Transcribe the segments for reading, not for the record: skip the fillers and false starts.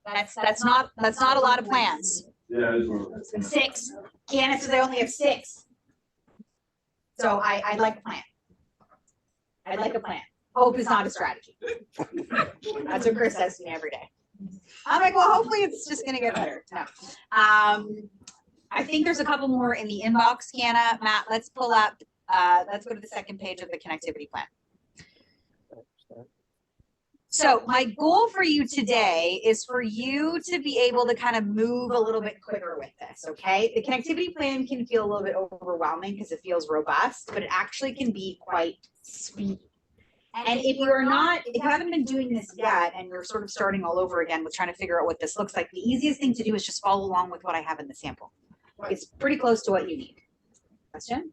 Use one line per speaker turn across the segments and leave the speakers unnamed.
That's not a lot of plans.
Yeah, it is one of those.
6. Candace says I only have 6. So I'd like a plan. I'd like a plan. Hope is not a strategy. That's what Chris says to me every day. I'm like, well, hopefully it's just gonna get better. No. I think there's a couple more in the inbox, Kiana. Matt, let's pull up, let's go to the second page of the connectivity plan. So my goal for you today is for you to be able to kind of move a little bit quicker with this, okay? The connectivity plan can feel a little bit overwhelming because it feels robust, but it actually can be quite speedy. And if you haven't been doing this yet and you're sort of starting all over again with trying to figure out what this looks like, the easiest thing to do is just follow along with what I have in the sample. It's pretty close to what you need. Question?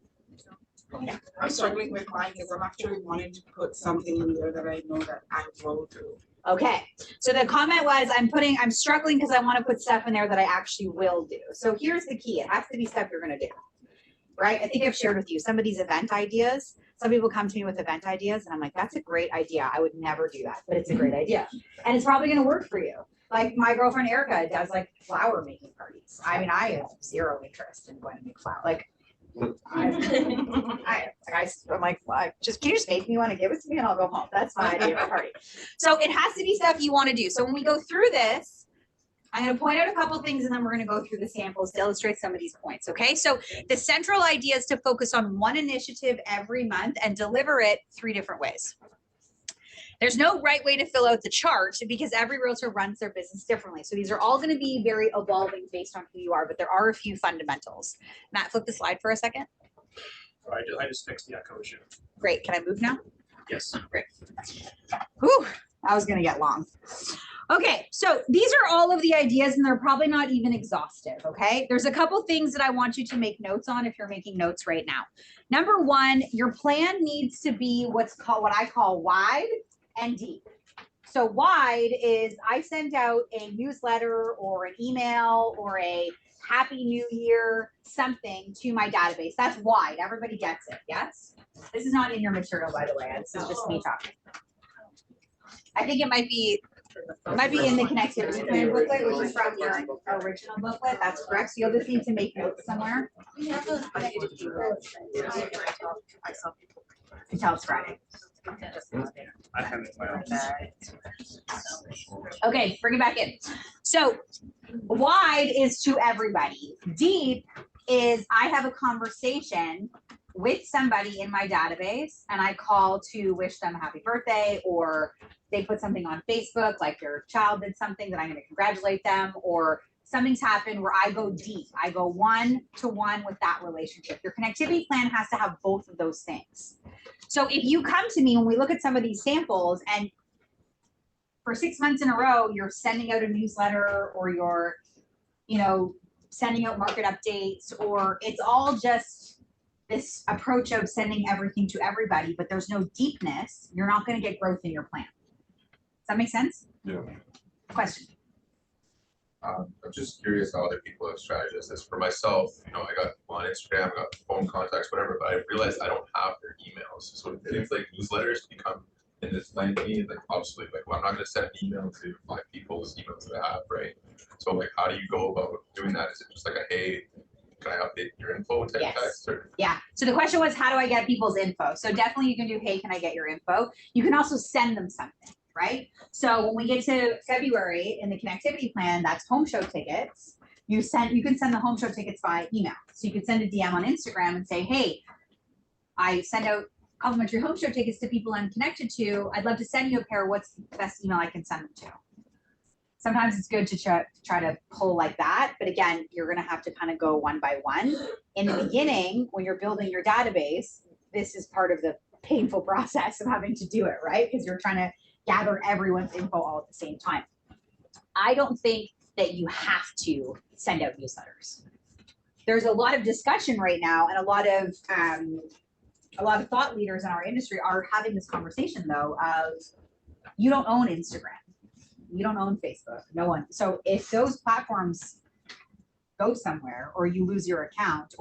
Yeah, I'm struggling with mine because I'm actually wanting to put something in there that I know that I will do.
Okay, so the comment was, I'm struggling because I want to put stuff in there that I actually will do. So here's the key. It has to be stuff you're going to do, right? I think I've shared with you some of these event ideas. Some people come to me with event ideas and I'm like, that's a great idea. I would never do that, but it's a great idea. And it's probably going to work for you. Like my girlfriend Erica does like flower making parties. I mean, I have zero interest in going to make flower. Like, I'm like, well, can you just make me one and give it to me and I'll go home. That's my idea of a party. So it has to be stuff you want to do. So when we go through this, I'm going to point out a couple of things and then we're going to go through the samples to illustrate some of these points. Okay. So the central idea is to focus on one initiative every month and deliver it 3 different ways. There's no right way to fill out the chart because every realtor runs their business differently. So these are all going to be very evolving based on who you are, but there are a few fundamentals. Matt, flip the slide for a second.
I just fixed the echo issue.
Great. Can I move now?
Yes.
Great. Whew, that was going to get long. Okay, so these are all of the ideas and they're probably not even exhaustive, okay? There's a couple things that I want you to make notes on if you're making notes right now. Number 1, your plan needs to be what I call wide and deep. So wide is I send out a newsletter or an email or a Happy New Year something to my database. That's wide. Everybody gets it. Yes? This is not in your material, by the way. This is just me talking. I think it might be in the connectivity plan booklet, which is from your original booklet. That's correct. So you'll just need to make notes somewhere. Until it's Friday.
I have it in my office.
Okay, bring it back in. So wide is to everybody. Deep is I have a conversation with somebody in my database and I call to wish them a happy birthday, or they put something on Facebook, like their child did something that I'm going to congratulate them, or something's happened where I go deep. I go one-to-one with that relationship. Your connectivity plan has to have both of those things. So if you come to me when we look at some of these samples and for 6 months in a row, you're sending out a newsletter or you're, sending out market updates, or it's all just this approach of sending everything to everybody, but there's no deepness, you're not going to get growth in your plan. Does that make sense?
Yeah.
Question.
I'm just curious how other people have strategized this. For myself, I got on Instagram, I got phone contacts, whatever, but I realized I don't have their emails. So it seems like newsletters become in this plan to me, like obviously, like, well, I'm not going to send an email to 5 people's emails that I have, right? So like, how do you go about doing that? Is it just like a, hey, can I update your info type text? Or?
Yeah. So the question was, how do I get people's info? So definitely you can do, hey, can I get your info? You can also send them something, right? So when we get to February in the connectivity plan, that's home show tickets. You can send the home show tickets by email. So you could send a DM on Instagram and say, hey, I send out complimentary home show tickets to people I'm connected to. I'd love to send you a pair. What's the best email I can send them to? Sometimes it's good to try to pull like that. But again, you're going to have to kind of go one by one. In the beginning, when you're building your database, this is part of the painful process of having to do it, right? Because you're trying to gather everyone's info all at the same time. I don't think that you have to send out newsletters. There's a lot of discussion right now, and a lot of thought leaders in our industry are having this conversation, though, of you don't own Instagram. You don't own Facebook. No one. So if those platforms go somewhere or you lose your account,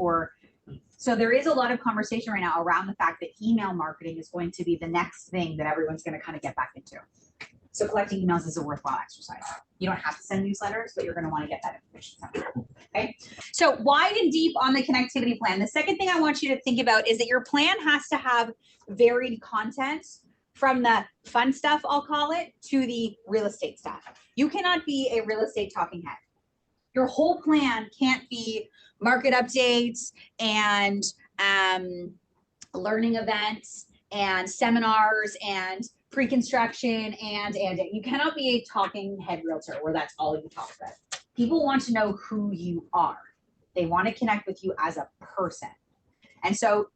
so there is a lot of conversation right now around the fact that email marketing is going to be the next thing that everyone's going to kind of get back into. So collecting emails is a worthwhile exercise. You don't have to send newsletters, but you're gonna wanna get that information somehow, okay? So wide and deep on the connectivity plan. The second thing I want you to think about is that your plan has to have varied content from the fun stuff, I'll call it, to the real estate stuff. You cannot be a real estate talking head. Your whole plan can't be market updates and learning events and seminars and pre-construction and you cannot be a talking head realtor where that's all you talk about. People want to know who you are. They want to connect with you as a person. And so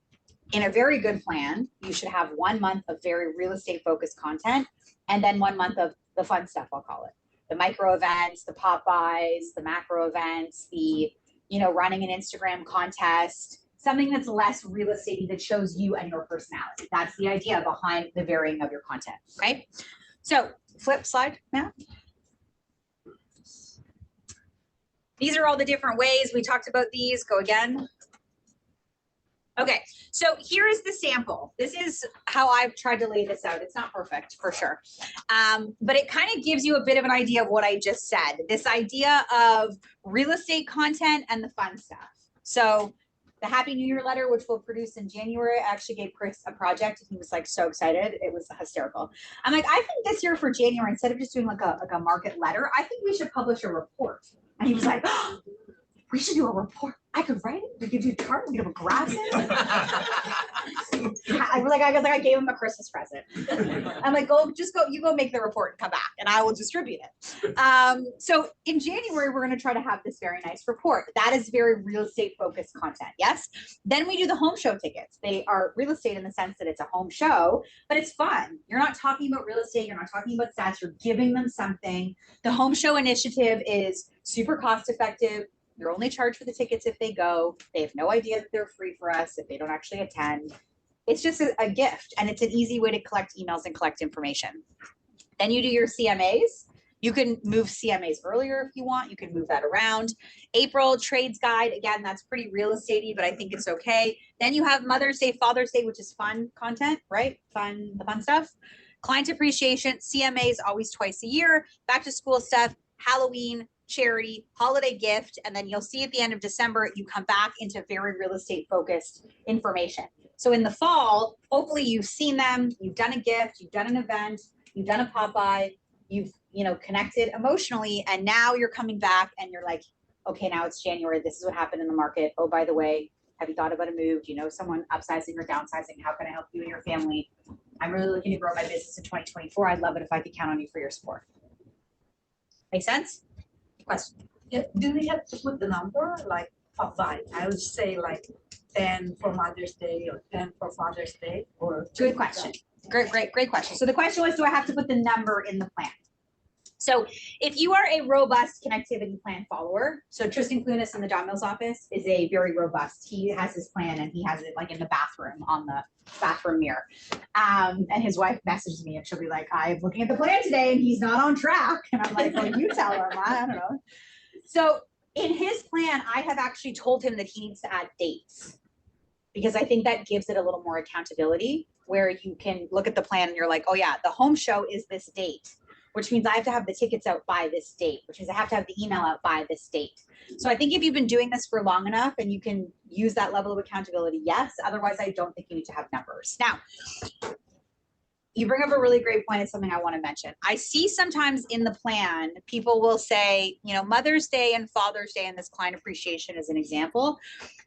in a very good plan, you should have 1 month of very real estate focused content and then 1 month of the fun stuff, I'll call it. The micro events, the pop-bys, the macro events, the, you know, running an Instagram contest, something that's less real estate that shows you and your personality. That's the idea behind the varying of your content, okay? So flip slide, Matt. These are all the different ways we talked about these. Go again. Okay, so here is the sample. This is how I've tried to lay this out. It's not perfect for sure, but it kind of gives you a bit of an idea of what I just said. This idea of real estate content and the fun stuff. So the Happy New Year letter, which we'll produce in January, I actually gave Chris a project and he was like so excited. It was hysterical. I'm like, I think this year for January, instead of just doing like a market letter, I think we should publish a report. And he was like, oh, we should do a report. I could write it. We could do a chart. We could have a graph in. I gave him a Christmas present. I'm like, you go make the report and come back and I will distribute it. So in January, we're going to try to have this very nice report. That is very real estate focused content. Yes. Then we do the home show tickets. They are real estate in the sense that it's a home show, but it's fun. You're not talking about real estate. You're not talking about stats. You're giving them something. The home show initiative is super cost effective. You're only charged for the tickets if they go. They have no idea that they're free for us if they don't actually attend. It's just a gift, and it's an easy way to collect emails and collect information. Then you do your CMAs. You can move CMAs earlier if you want. You can move that around. April trades guide. Again, that's pretty real estate-y, but I think it's okay. Then you have Mother's Day, Father's Day, which is fun content, right? The fun stuff. Client appreciation, CMAs always twice a year. Back to school stuff, Halloween, charity, holiday gift, and then you'll see at the end of December, you come back into very real estate focused information. So in the fall, hopefully you've seen them, you've done a gift, you've done an event, you've done a pop-by, you've, you know, connected emotionally, and now you're coming back and you're like, okay, now it's January, this is what happened in the market. Oh, by the way, have you thought about a move? Do you know someone upsizing or downsizing? How can I help you and your family? I'm really looking to grow my business in 2024. I'd love it if I could count on you for your support. Make sense? Question.
Yeah, do we have to put the number like pop-by? I would say like 10 for Mother's Day or 10 for Father's Day, or
good question. Great question. So the question was, do I have to put the number in the plan? So if you are a robust connectivity plan follower, so Tristan Clunas in the John Mills office is a very robust. He has his plan and he has it like in the bathroom on the bathroom mirror. And his wife messages me and she'll be like, I'm looking at the plan today and he's not on track. And I'm like, well, you tell him, I don't know. So in his plan, I have actually told him that he needs to add dates because I think that gives it a little more accountability where you can look at the plan and you're like, oh yeah, the home show is this date, which means I have to have the tickets out by this date, which means I have to have the email out by this date. So I think if you've been doing this for long enough and you can use that level of accountability, yes. Otherwise, I don't think you need to have numbers. Now, you bring up a really great point. It's something I want to mention. I see sometimes in the plan, people will say, you know, Mother's Day and Father's Day and this client appreciation is an example,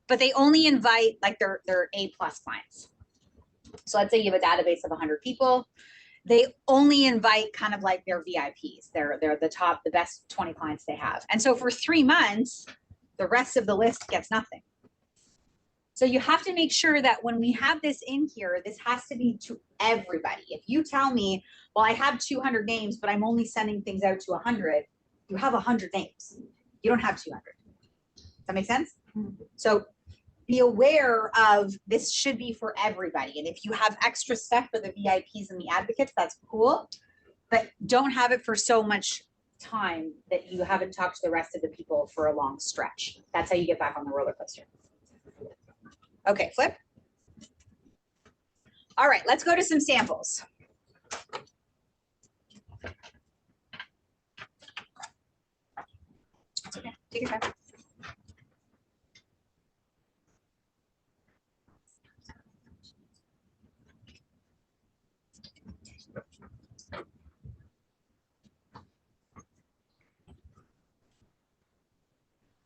but they only invite like their A+ clients. So let's say you have a database of 100 people. They only invite kind of like their VIPs. They're the best 20 clients they have. And so for 3 months, the rest of the list gets nothing. So you have to make sure that when we have this in here, this has to be to everybody. If you tell me, well, I have 200 names, but I'm only sending things out to 100, you have 100 names. You don't have 200. Does that make sense? Mm-hmm. So be aware of this should be for everybody. And if you have extra stuff for the VIPs and the advocates, that's cool, but don't have it for so much time that you haven't talked to the rest of the people for a long stretch. That's how you get back on the roller coaster. Okay, flip. All right, let's go to some samples. Take your time.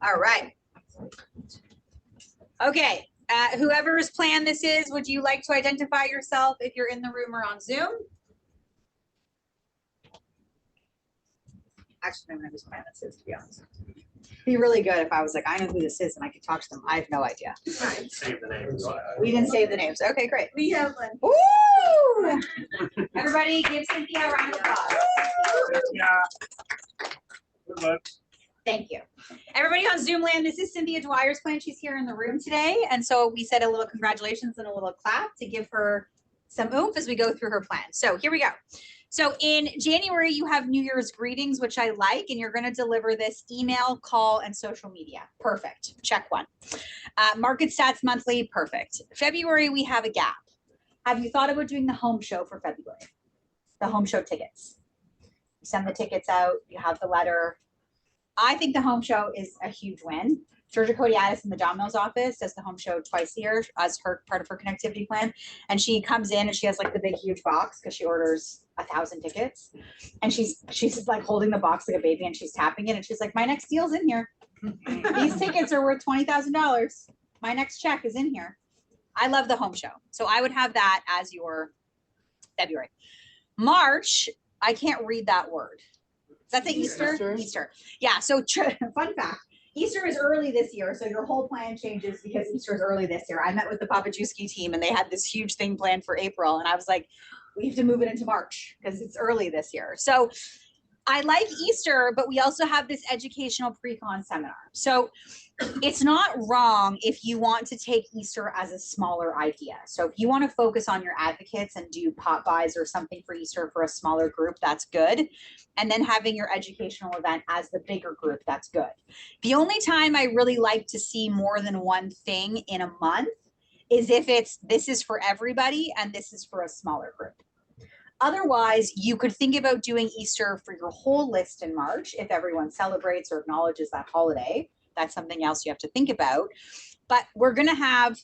All right. Okay, whoever's plan this is, would you like to identify yourself if you're in the room or on Zoom? Actually, I don't know whose plan this is, to be honest. Be really good if I was like, I know who this is and I could talk to them. I have no idea.
Save the names.
We didn't save the names. Okay, great.
We have one.
Woo! Everybody give Cynthia a round of applause.
Yeah. Good luck.
Thank you. Everybody on Zoom land, this is Cynthia Dwyer's plan. She's here in the room today. And so we said a little congratulations and a little clap to give her some oomph as we go through her plan. So here we go. So in January, you have New Year's greetings, which I like, and you're going to deliver this email, call, and social media. Perfect. Check one. Market stats monthly. Perfect. February, we have a gap. Have you thought about doing the home show for February? The home show tickets. You send the tickets out. You have the letter. I think the home show is a huge win. Georgia Kodiatis in the Domino's office does the home show twice a year as her part of her connectivity plan. And she comes in and she has like the big, huge box because she orders 1,000 tickets. And she's like holding the box like a baby and she's tapping it. And she's like, my next deal's in here. These tickets are worth $20,000. My next check is in here. I love the home show. So I would have that as your February. March, I can't read that word. Is that the Easter? Easter. Yeah. So fun fact. Easter is early this year, so your whole plan changes because Easter is early this year. I met with the Papajewski team and they had this huge thing planned for April. And I was like, we have to move it into March because it's early this year. So I like Easter, but we also have this educational pre-con seminar. So it's not wrong if you want to take Easter as a smaller idea. So if you want to focus on your advocates and do pop buys or something for Easter for a smaller group, that's good. And then having your educational event as the bigger group, that's good. The only time I really like to see more than one thing in a month is if this is for everybody and this is for a smaller group. Otherwise, you could think about doing Easter for your whole list in March if everyone celebrates or acknowledges that holiday. That's something else you have to think about. But we're going to have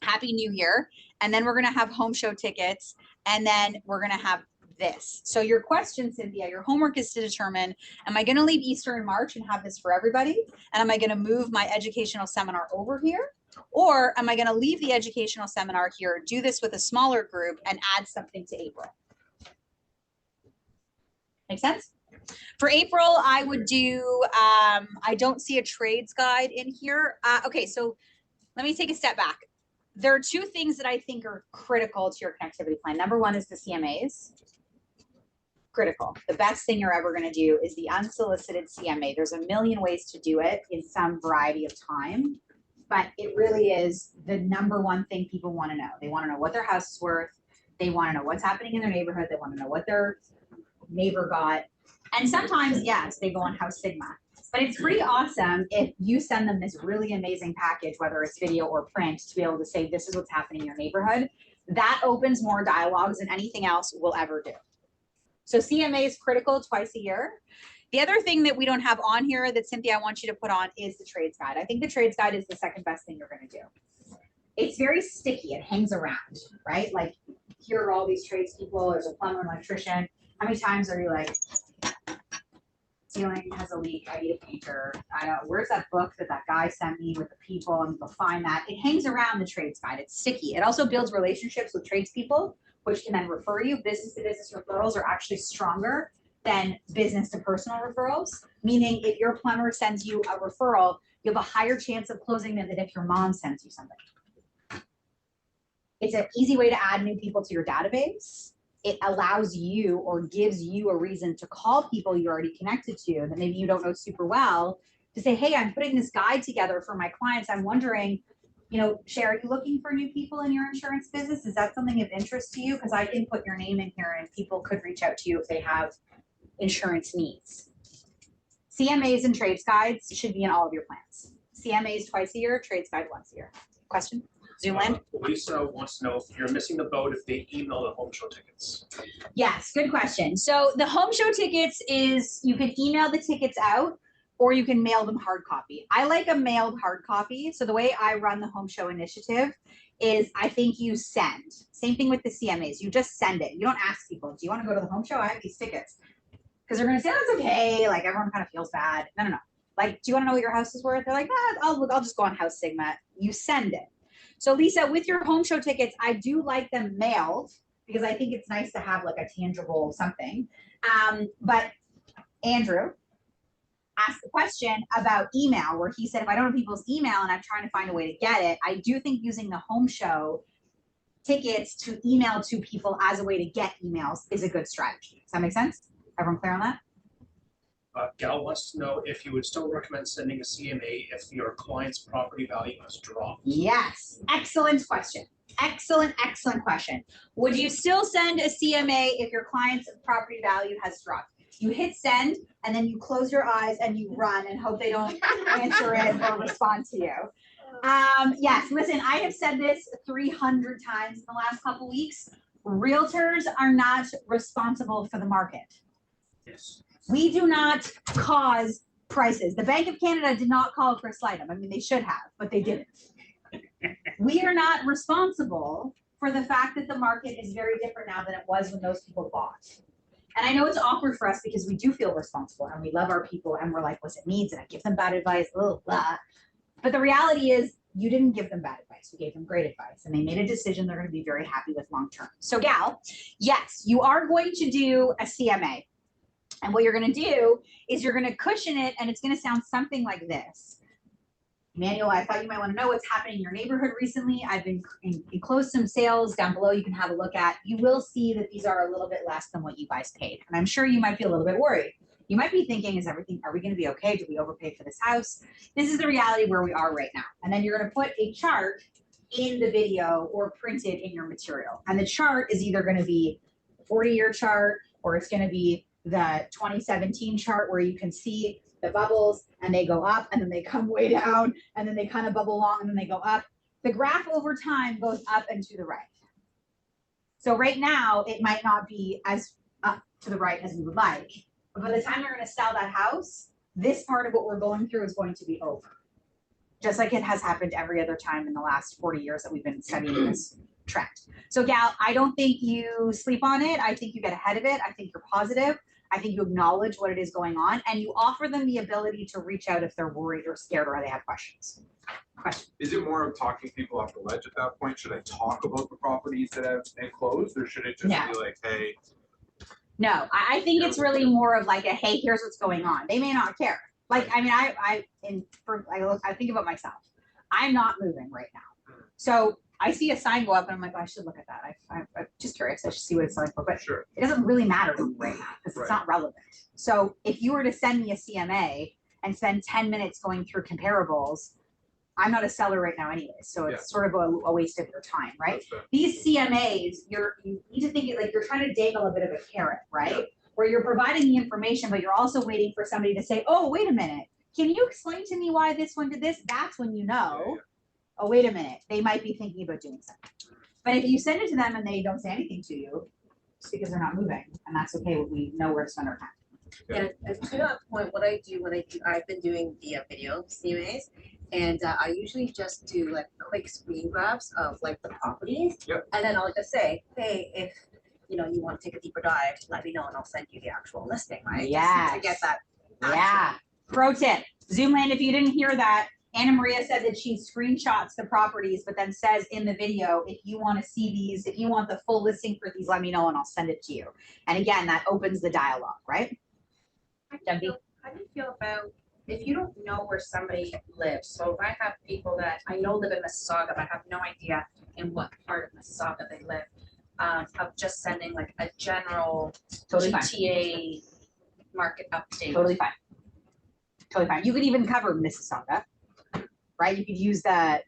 Happy New Year, and then we're going to have home show tickets, and then we're going to have this. So your question, Cynthia, your homework is to determine, am I going to leave Easter in March and have this for everybody? And am I going to move my educational seminar over here? Or am I going to leave the educational seminar here, do this with a smaller group, and add something to April? Make sense? For April, I would do, I don't see a trades guide in here. Okay, so let me take a step back. There are two things that I think are critical to your connectivity plan. Number one is the CMAs. Critical. The best thing you're ever going to do is the unsolicited CMA. There's a million ways to do it in some variety of time, but it really is the number one thing people want to know. They want to know what their house is worth. They want to know what's happening in their neighborhood. They want to know what their neighbor got. And sometimes, yes, they go on House Sigma. But it's pretty awesome if you send them this really amazing package, whether it's video or print, to be able to say, this is what's happening in your neighborhood. That opens more dialogues than anything else we'll ever do. So CMA is critical twice a year. The other thing that we don't have on here that Cynthia, I want you to put on is the trades guide. I think the trades guide is the second best thing you're going to do. It's very sticky. It hangs around, right? Like here are all these tradespeople. There's a plumber, an electrician. How many times are you like, ceiling has a leak, I need a painter. I don't know, where's that book that guy sent me with the people, and you'll find that. It hangs around the trades guide. It's sticky. It also builds relationships with tradespeople, which can then refer you. Business to business referrals are actually stronger than business to personal referrals, meaning if your plumber sends you a referral, you have a higher chance of closing than if your mom sends you something. It's an easy way to add new people to your database. It allows you or gives you a reason to call people you're already connected to that maybe you don't know super well to say, hey, I'm putting this guide together for my clients. I'm wondering, you know, Shay, are you looking for new people in your insurance business? Is that something of interest to you? Because I can put your name in here and people could reach out to you if they have insurance needs. CMAs and trades guides should be in all of your plans. CMAs twice a year, trades guide once a year. Question? Zoomland?
Lisa wants to know if you're missing the boat if they email the home show tickets.
Yes, good question. So the home show tickets is, you can email the tickets out, or you can mail them hard copy. I like a mailed hard copy. So the way I run the Home Show Initiative is I think you send. Same thing with the CMAs. You just send it. You don't ask people, do you want to go to the home show? I have these tickets. Because they're going to say, oh, it's okay. Like everyone kind of feels bad. No. Like, do you want to know what your house is worth? They're like, I'll just go on House Sigma. You send it. So Lisa, with your home show tickets, I do like them mailed because I think it's nice to have like a tangible something. But Andrew asked the question about email, where he said, if I don't have people's email and I'm trying to find a way to get it, I do think using the home show tickets to email to people as a way to get emails is a good strategy. Does that make sense? Everyone clear on that?
Gal wants to know if you would still recommend sending a CMA if your client's property value has dropped.
Yes, excellent question. Excellent question. Would you still send a CMA if your client's property value has dropped? You hit send and then you close your eyes and you run and hope they don't answer it or respond to you. Yes, listen, I have said this 300 times in the last couple weeks. Realtors are not responsible for the market.
Yes.
We do not cause prices. The Bank of Canada did not call Chris Lightham. I mean, they should have, but they didn't. We are not responsible for the fact that the market is very different now than it was when those people bought. And I know it's awkward for us because we do feel responsible and we love our people and we're like, what's it needs? And I give them bad advice, blah, blah. But the reality is you didn't give them bad advice. You gave them great advice and they made a decision they're going to be very happy with long-term. So Gal, yes, you are going to do a CMA. And what you're going to do is you're going to cushion it and it's going to sound something like this. Emmanuel, I thought you might want to know what's happening in your neighborhood recently. I've been enclosed some sales down below you can have a look at. You will see that these are a little bit less than what you guys paid. And I'm sure you might be a little bit worried. You might be thinking, are we going to be okay? Did we overpay for this house? This is the reality where we are right now. And then you're going to put a chart in the video or printed in your material. And the chart is either going to be a 40-year chart or it's going to be the 2017 chart where you can see the bubbles and they go up and then they come way down and then they kind of bubble along and then they go up. The graph over time goes up and to the right. So right now it might not be as up to the right as we would like, but by the time you're going to sell that house, this part of what we're going through is going to be over. Just like it has happened every other time in the last 40 years that we've been studying this trend. So Gal, I don't think you sleep on it. I think you get ahead of it. I think you're positive. I think you acknowledge what it is going on and you offer them the ability to reach out if they're worried or scared or they have questions.
Is it more of talking people off the ledge at that point? Should I talk about the properties that have enclosed or should it just be like, hey?
No, I think it's really more of like a, hey, here's what's going on. They may not care. Like, I mean, I think about myself. I'm not moving right now. So I see a sign go up and I'm like, oh, I should look at that. I'm just curious. I should see what it's like. But
Sure.
It doesn't really matter to me right now because it's not relevant. So if you were to send me a CMA and spend 10 minutes going through comparables, I'm not a seller right now anyway. So it's sort of a waste of your time, right? These CMAs, you need to think it like you're trying to dangle a bit of a carrot, right? Yeah. Where you're providing the information, but you're also waiting for somebody to say, oh, wait a minute. Can you explain to me why this one did this? That's when you know, oh, wait a minute. They might be thinking about doing something. But if you send it to them and they don't say anything to you, it's because they're not moving. And that's okay. We know where to spend our time.
And to that point, what I do I've been doing the video CMAs, and I usually just do like quick screen grabs of like the properties, and then I'll just say, hey, if you want to take a deeper dive, let me know, and I'll send you the actual listing, right?
Yeah.
To get that.
Yeah. Pro tip, Zoomland. If you didn't hear that, Anna Maria said that she screenshots the properties, but then says in the video, if you want to see these, if you want the full listing for these, let me know and I'll send it to you. And again, that opens the dialogue, right?
How do you feel about if you don't know where somebody lives? So if I have people that I know live in Mississauga, but I have no idea in what part of Mississauga they live, of just sending like a general GTA market update.
Totally fine. Totally fine. You could even cover Mississauga, right? You could use the,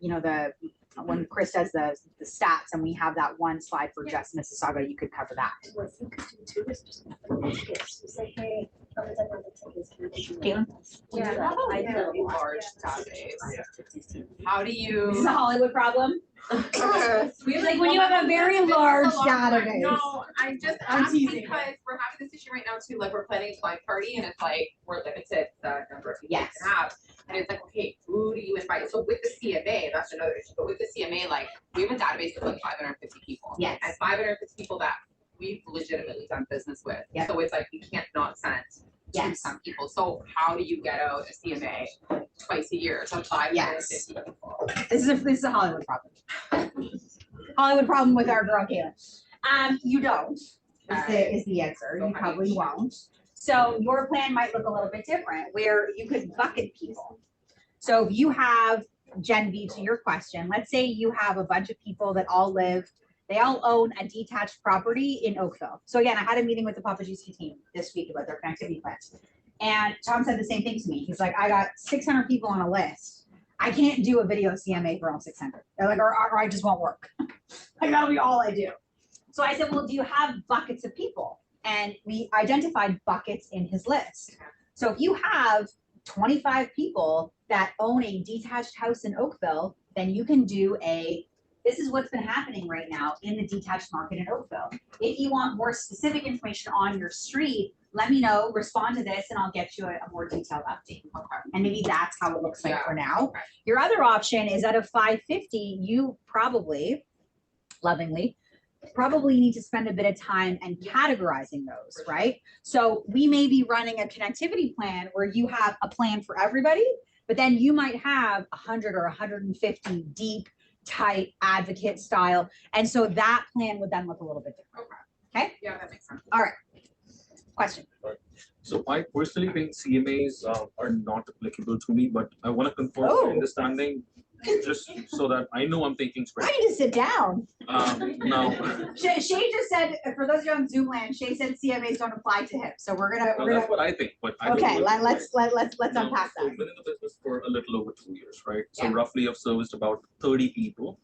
when Chris does the stats and we have that one slide for just Mississauga, you could cover that.
What you could do too is just have the tickets, you say, hey, I'm gonna take the tickets. can you do
Caitlin?
this?
Yeah,
Yeah,
I
I
know
know.
large database. How do you?
This is a Hollywood problem.
We have
Like when you have a very large database.
No, I just
I'm
asked
teasing.
because we're having this issue right now too, like we're planning a flag party and it's like, we're limited the number of people we
Yes.
can have. And it's like, okay, who do you invite? So with the CMA, that's another issue, but with the CMA, like, we have a database of like 550 people.
Yes.
And 550 people that we've legitimately done business with.
Yeah.
So it's like, we can't not send to
Yes.
some people. So how do you get out a CMA twice a year to 550 people?
This is a Hollywood problem. Hollywood problem with our girl Caitlin. You don't, is the answer. You probably won't. So your plan might look a little bit different where you could bucket people. So if you have, Gen V, to your question, let's say you have a bunch of people that all live, they all own a detached property in Oakville. So again, I had a meeting with the Papajuski team this week about their connectivity plans. And Tom said the same thing to me. He's like, I got 600 people on a list. I can't do a video CMA for all 600. They're like, or I just won't work. Like that'll be all I do. So I said, well, do you have buckets of people? And we identified buckets in his list. So if you have 25 people that own a detached house in Oakville, then you can do this is what's been happening right now in the detached market in Oakville. If you want more specific information on your street, let me know, respond to this, and I'll get you a more detailed update. Okay. And maybe that's how it looks like for now.
Okay.
Your other option is out of 550, you probably, lovingly, probably need to spend a bit of time and categorizing those, right? So we may be running a connectivity plan where you have a plan for everybody, but then you might have 100 or 150 deep, tight advocate style. And so that plan would then look a little bit different. Okay?
Yeah, that makes sense.
Question.
So I personally think CMAs are not applicable to me, but I want to confirm
Oh.
my understanding just so that I know I'm thinking
I
straight.
need to sit down.
Now,
Shay just said, for those of you on Zoom land, Shay said CMAs don't apply to him. So we're gonna,
that's what I think, but I don't
okay,
know if
let's
it's right.
unpack
So
that.
I've been in the business for a little over 2 years, right? So
Yeah.
roughly I've serviced about 30 people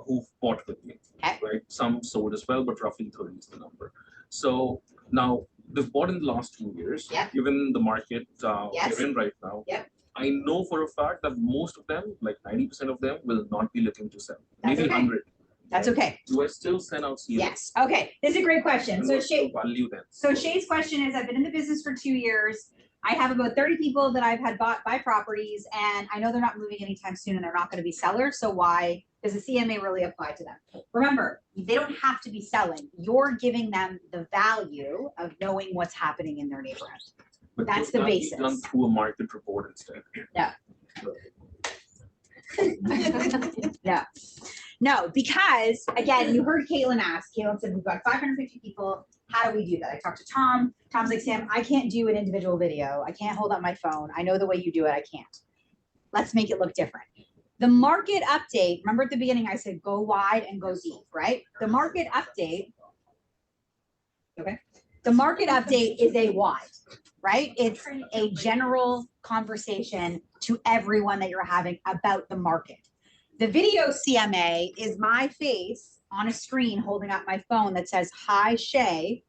who've bought with me,
Okay.
right? Some sold as well, but roughly 30 is the number. So now they've bought in the last 2 years,
Yeah.
given the market
Yes.
we're in right now.
Yep.
I know for a fact that most of them, like 90% of them, will not be looking to sell.
That's
Maybe
okay.
100.
That's okay.
Do I still send out CMAs?
Yes. Okay. This is a great question.
And
So
what's the
Shay,
value then?
so Shay's question is, I've been in the business for 2 years. I have about 30 people that I've had buy properties, and I know they're not moving anytime soon and they're not going to be sellers. So why does the CMA really apply to them? Remember, they don't have to be selling. You're giving them the value of knowing what's happening in their neighborhood.
But
That's
could
the
that be
basis.
Done through a market report instead.
No, because again, you heard Caitlin ask. Caitlin said, we've got 550 people. How do we do that? I talked to Tom. Tom's like, Sam, I can't do an individual video. I can't hold up my phone. I know the way you do it. I can't. Let's make it look different. The market update, remember at the beginning, I said, go wide and go deep, right? The market update. Okay. The market update is a wide, right? It's a general conversation to everyone that you're having about the market. The video CMA is my face on a screen holding up my phone that says, hi, Shay.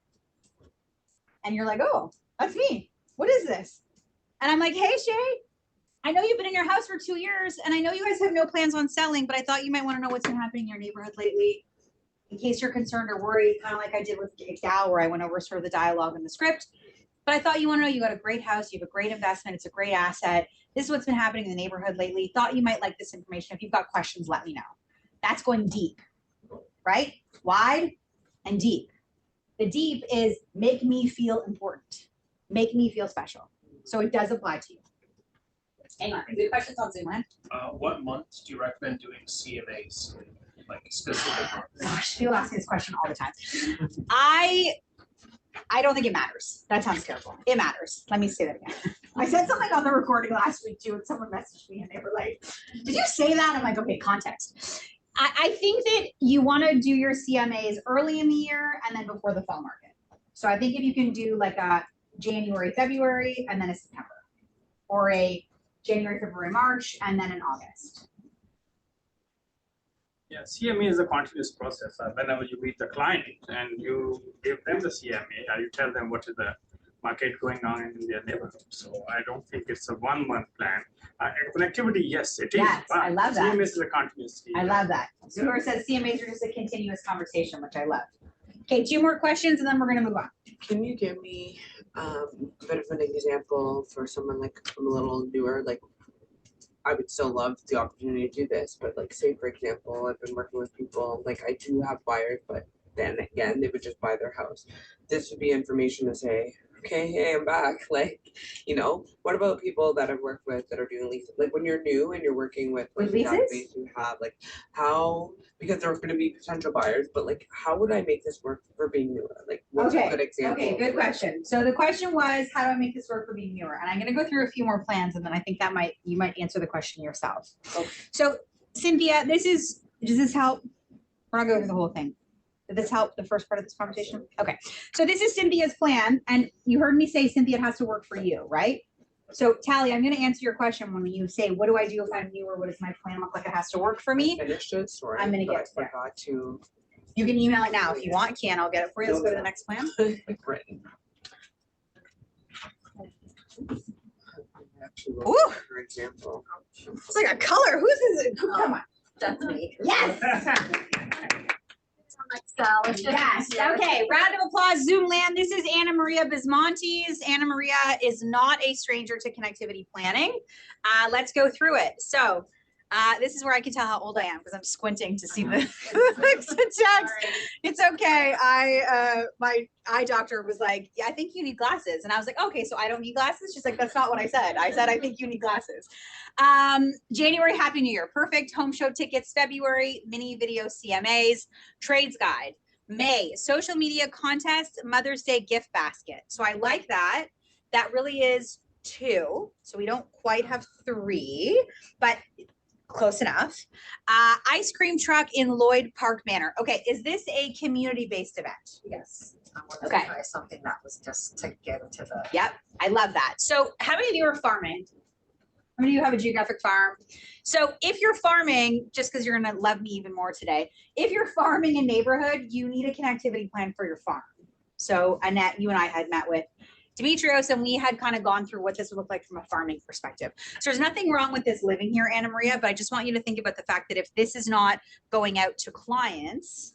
And you're like, oh, that's me. What is this? And I'm like, hey, Shay, I know you've been in your house for 2 years and I know you guys have no plans on selling, but I thought you might want to know what's been happening in your neighborhood lately. In case you're concerned or worried, kind of like I did with Gal, where I went over sort of the dialogue and the script. But I thought you want to know, you got a great house, you have a great investment, it's a great asset. This is what's been happening in the neighborhood lately. Thought you might like this information. If you've got questions, let me know. That's going deep, right? Wide and deep. The deep is make me feel important, make me feel special. So it does apply to you. Hang on, good questions on Zoom, man.
What month do you recommend doing CMAs? Like specific months?
Gosh, people ask me this question all the time. I don't think it matters. That sounds terrible. It matters. Let me say that again. I said something on the recording last week too, and someone messaged me and they were like, did you say that? I'm like, okay, context. I think that you want to do your CMAs early in the year and then before the fall market. So I think if you can do like a January, February, and then a September, or a January, February, March, and then in August.
Yeah, CMA is a continuous process. Whenever you meet the client and you give them the CMA, you tell them what is the market going on in their neighborhood. So I don't think it's a 1 month plan. Connectivity, yes, it is.
Yes, I
but
love that.
CMA is a continuous.
I love that. Zuhur says CMAs are just a continuous conversation, which I love. Okay, 2 more questions and then we're gonna move on.
Can you give me a bit of an example for someone like I'm a little newer, like I would still love the opportunity to do this, but like say for example, I've been working with people, like I do have buyers, but then again, they would just buy their house. This would be information to say, okay, hey, I'm back. Like, you know, what about people that I've worked with that are doing leases? Like when you're new and you're working with like,
With
the
leases?
database you have, like how, because there's gonna be potential buyers, but like how would I make this work for being newer? Like what's a good example?
Okay, good question. So the question was, how do I make this work for being newer? And I'm gonna go through a few more plans and then I think that you might answer the question yourself. So Cynthia, does this help? We're not going over the whole thing. Did this help the first part of this conversation? Okay, so this is Cynthia's plan and you heard me say, Cynthia, it has to work for you, right? So Tally, I'm gonna answer your question when you say, what do I do if I'm newer? What does my plan look like? It has to work for me.
Finish this, sorry,
I'm gonna
but
get
I
to that.
forgot to
You can email it now if you want, Can. I'll get it for you. Let's go to the next plan.
written. Actually,
Ooh.
for example.
It's like a color. Who's this? Come on.
That's me.
Yes.
Excel.
Yes. Okay. Round of applause, Zoom land. This is Anna Maria Bismontes. Anna Maria is not a stranger to connectivity planning. Let's go through it. So this is where I can tell how old I am because I'm squinting to see the text. It's okay. My eye doctor was like, yeah, I think you need glasses. And I was like, okay, so I don't need glasses. She's like, that's not what I said. I said, I think you need glasses. January, Happy New Year. Perfect. Home show tickets. February, mini video CMAs, trades guide. May, social media contest, Mother's Day gift basket. So I like that. That really is 2. So we don't quite have 3, but close enough. Ice cream truck in Lloyd Park Manor. Okay, is this a community-based event?
Yes. I wanted
Okay.
to try something that was just to get into the.
Yep, I love that. So how many of you are farming? How many of you have a geographic farm? So if you're farming, just because you're gonna love me even more today, if you're farming a neighborhood, you need a connectivity plan for your farm. So Annette, you and I had met with Demetrios and we had kind of gone through what this would look like from a farming perspective. So there's nothing wrong with this living here, Anna Maria, but I just want you to think about the fact that if this is not going out to clients,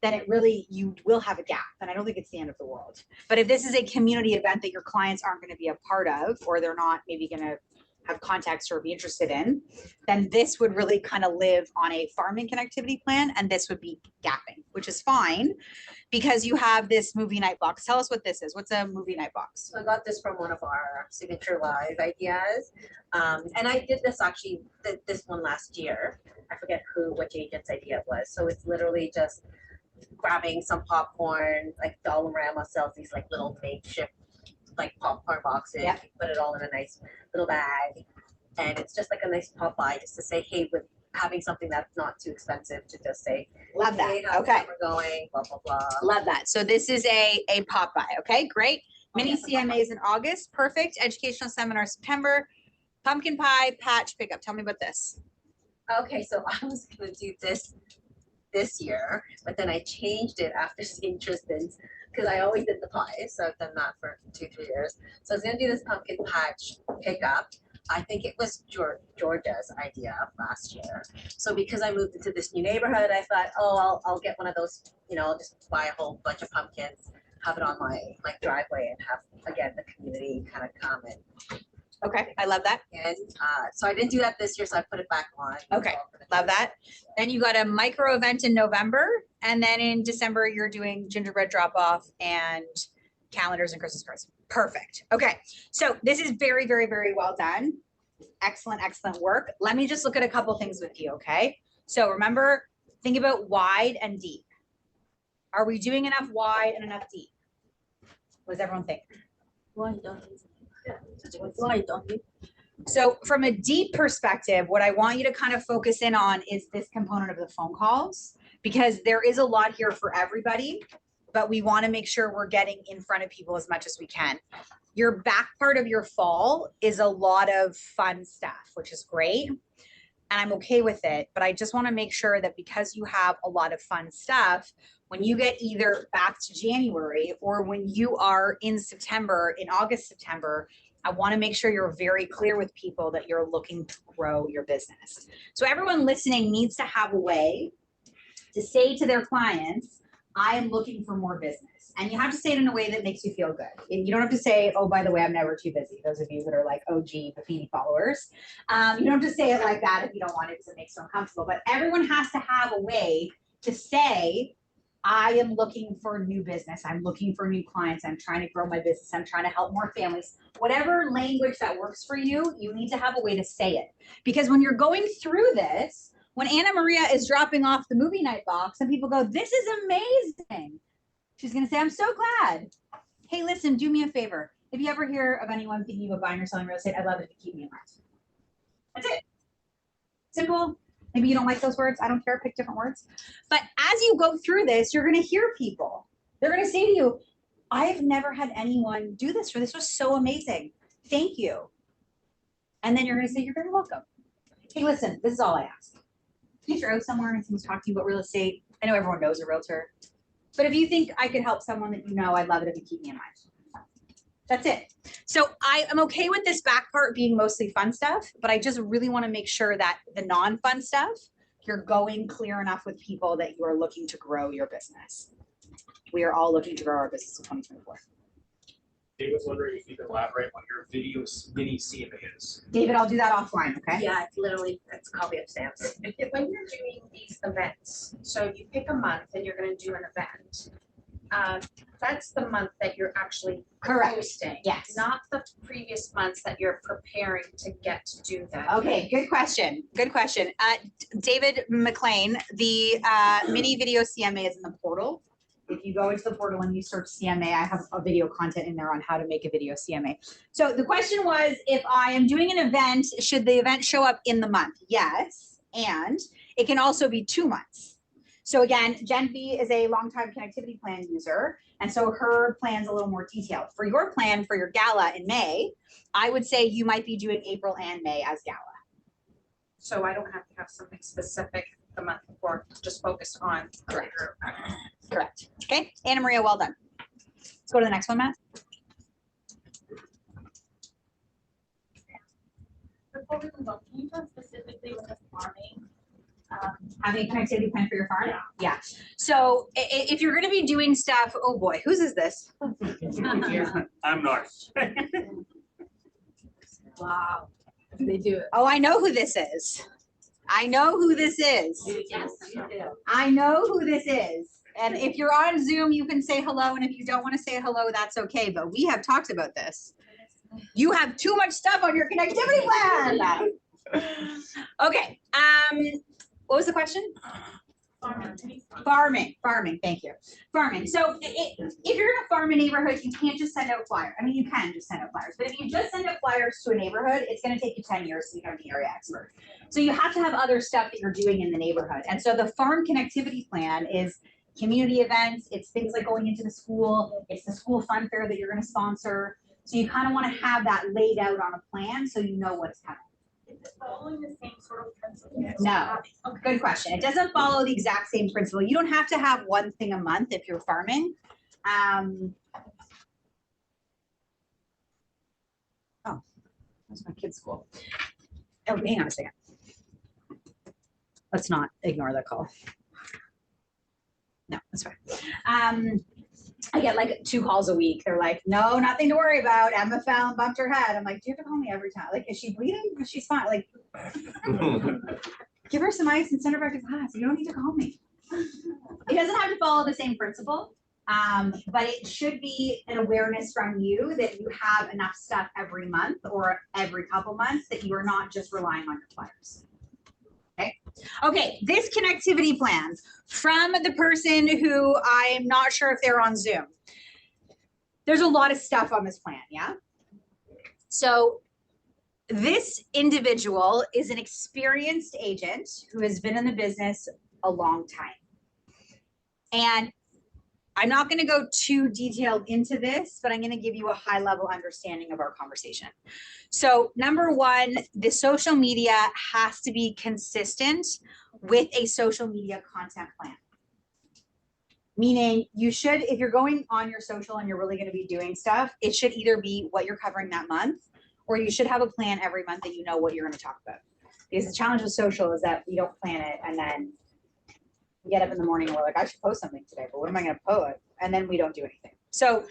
then it really, you will have a gap. And I don't think it's the end of the world. But if this is a community event that your clients aren't going to be a part of, or they're not maybe going to have contacts or be interested in, then this would really kind of live on a farming connectivity plan. And this would be gapping, which is fine because you have this movie night box. Tell us what this is. What's a movie night box?
So I got this from one of our signature live ideas. And I did this actually, this one last year. I forget which agent's idea it was. So it's literally just grabbing some popcorn, like Dollarama sells these like little makeshift like popcorn boxes.
Yep.
You put it all in a nice little bag. And it's just like a nice pop by just to say, hey, with having something that's not too expensive to just say,
Love that.
hey, how's
Okay.
summer going, blah, blah, blah.
Love that. So this is a pop by. Okay, great. Mini CMAs in August. Perfect. Educational seminar September. Pumpkin pie patch pickup. Tell me about this.
Okay, so I was gonna do this year, but then I changed it after seeing Tristan's, because I always did the pies, so I've done that for 2-3 years. So I was gonna do this pumpkin patch pickup. I think it was Georgia's idea last year. So because I moved into this new neighborhood, I thought, oh, I'll get one of those, I'll just buy a whole bunch of pumpkins, have it on my driveway and have, again, the community kind of come and.
Okay, I love that.
And so I didn't do that this year, so I put it back on.
Okay, love that. Then you got a micro event in November, and then in December you're doing gingerbread drop off and calendars and Christmas cards. Perfect. Okay, so this is very, very, very well done. Excellent, excellent work. Let me just look at a couple things with you, okay? So remember, think about wide and deep. Are we doing enough wide and enough deep? What does everyone think? So from a deep perspective, what I want you to kind of focus in on is this component of the phone calls, because there is a lot here for everybody, but we want to make sure we're getting in front of people as much as we can. Your back part of your fall is a lot of fun stuff, which is great. and I'm okay with it, but I just want to make sure that because you have a lot of fun stuff, when you get either back to January or when you are in September, in August, September, I want to make sure you're very clear with people that you're looking to grow your business. So everyone listening needs to have a way to say to their clients, I am looking for more business. And you have to say it in a way that makes you feel good. You don't have to say, oh, by the way, I'm never too busy. Those of you that are like OG Buffini followers. You don't have to say it like that if you don't want it because it makes you uncomfortable. But everyone has to have a way to say, I am looking for new business. I'm looking for new clients. I'm trying to grow my business. I'm trying to help more families. Whatever language that works for you, you need to have a way to say it. Because when you're going through this, when Anna Maria is dropping off the movie night box and people go, this is amazing. She's going to say, I'm so glad. Hey, listen, do me a favor. If you ever hear of anyone thinking about buying or selling real estate, I'd love it if you keep me in mind. That's it. Simple. Maybe you don't like those words. I don't care. Pick different words. But as you go through this, you're going to hear people. They're going to say to you, I've never had anyone do this for this was so amazing. Thank you. And then you're going to say, you're very welcome. Hey, listen, this is all I ask. If you're out somewhere and someone's talking to you about real estate, I know everyone knows a realtor. But if you think I could help someone that you know, I'd love it if you keep me in mind. That's it. So I am okay with this back part being mostly fun stuff, but I just really want to make sure that the non-fun stuff, you're going clear enough with people that you are looking to grow your business. We are all looking to grow our business in 2024.
Dave was wondering if you could elaborate on your video mini CMA is.
David, I'll do that offline, okay?
Yeah, it's literally, it's a copy of Sam's.
When you're doing these events, so you pick a month and you're gonna do an event. That's the month that you're actually
Correct.
hosting.
Yes.
Not the previous months that you're preparing to get to do that.
Okay, good question. Good question. David McLean, the mini video CMA is in the portal. If you go into the portal and you search CMA, I have a video content in there on how to make a video CMA. So the question was, if I am doing an event, should the event show up in the month? Yes, and it can also be 2 months. So again, Jen V is a longtime connectivity plan user, and so her plan's a little more detailed. For your plan, for your gala in May, I would say you might be doing April and May as gala.
So I don't have to have something specific the month before, just focus on.
Correct. Correct. Okay, Anna Maria, well done. Let's go to the next one, Matt.
Before we move on, can you talk specifically with the farming?
Having a connectivity plan for your farm? Yeah. So if you're going to be doing stuff, oh boy, whose is this?
I'm not.
Wow. They do it.
Oh, I know who this is. I know who this is.
Yes, you do.
I know who this is. And if you're on Zoom, you can say hello. And if you don't want to say hello, that's okay. But we have talked about this. You have too much stuff on your connectivity plan. Okay. What was the question? Farming. Thank you. Farming. So if you're in a farm neighborhood, you can't just send out flyers. I mean, you can just send out flyers, but if you just send out flyers to a neighborhood, it's going to take you 10 years to become the area expert. So you have to have other stuff that you're doing in the neighborhood. And so the farm connectivity plan is community events. It's things like going into the school. It's the school fun fair that you're going to sponsor. So you kind of want to have that laid out on a plan so you know what's coming.
Is it following the same sort of principle?
No.
Okay.
Good question. It doesn't follow the exact same principle. You don't have to have one thing a month if you're farming. Oh, that's my kid's school. Oh, hang on a second. Let's not ignore the call. No, that's fine. I get like 2 calls a week. They're like, no, nothing to worry about. Emma fell and bumped her head. I'm like, do you have to call me every time? Like, is she bleeding? She's fine. Like, give her some ice and send her back to class. You don't need to call me. It doesn't have to follow the same principle, but it should be an awareness from you that you have enough stuff every month or every couple months that you are not just relying on your flyers. Okay, this connectivity plan from the person who I'm not sure if they're on Zoom. There's a lot of stuff on this plan, yeah? So this individual is an experienced agent who has been in the business a long time. And I'm not gonna go too detailed into this, but I'm gonna give you a high level understanding of our conversation. So number one, the social media has to be consistent with a social media content plan. Meaning you should, if you're going on your social and you're really gonna be doing stuff, it should either be what you're covering that month, or you should have a plan every month that you know what you're gonna talk about. Because the challenge with social is that we don't plan it and then we get up in the morning and we're like, I should post something today, but what am I gonna post? And then we don't do anything. So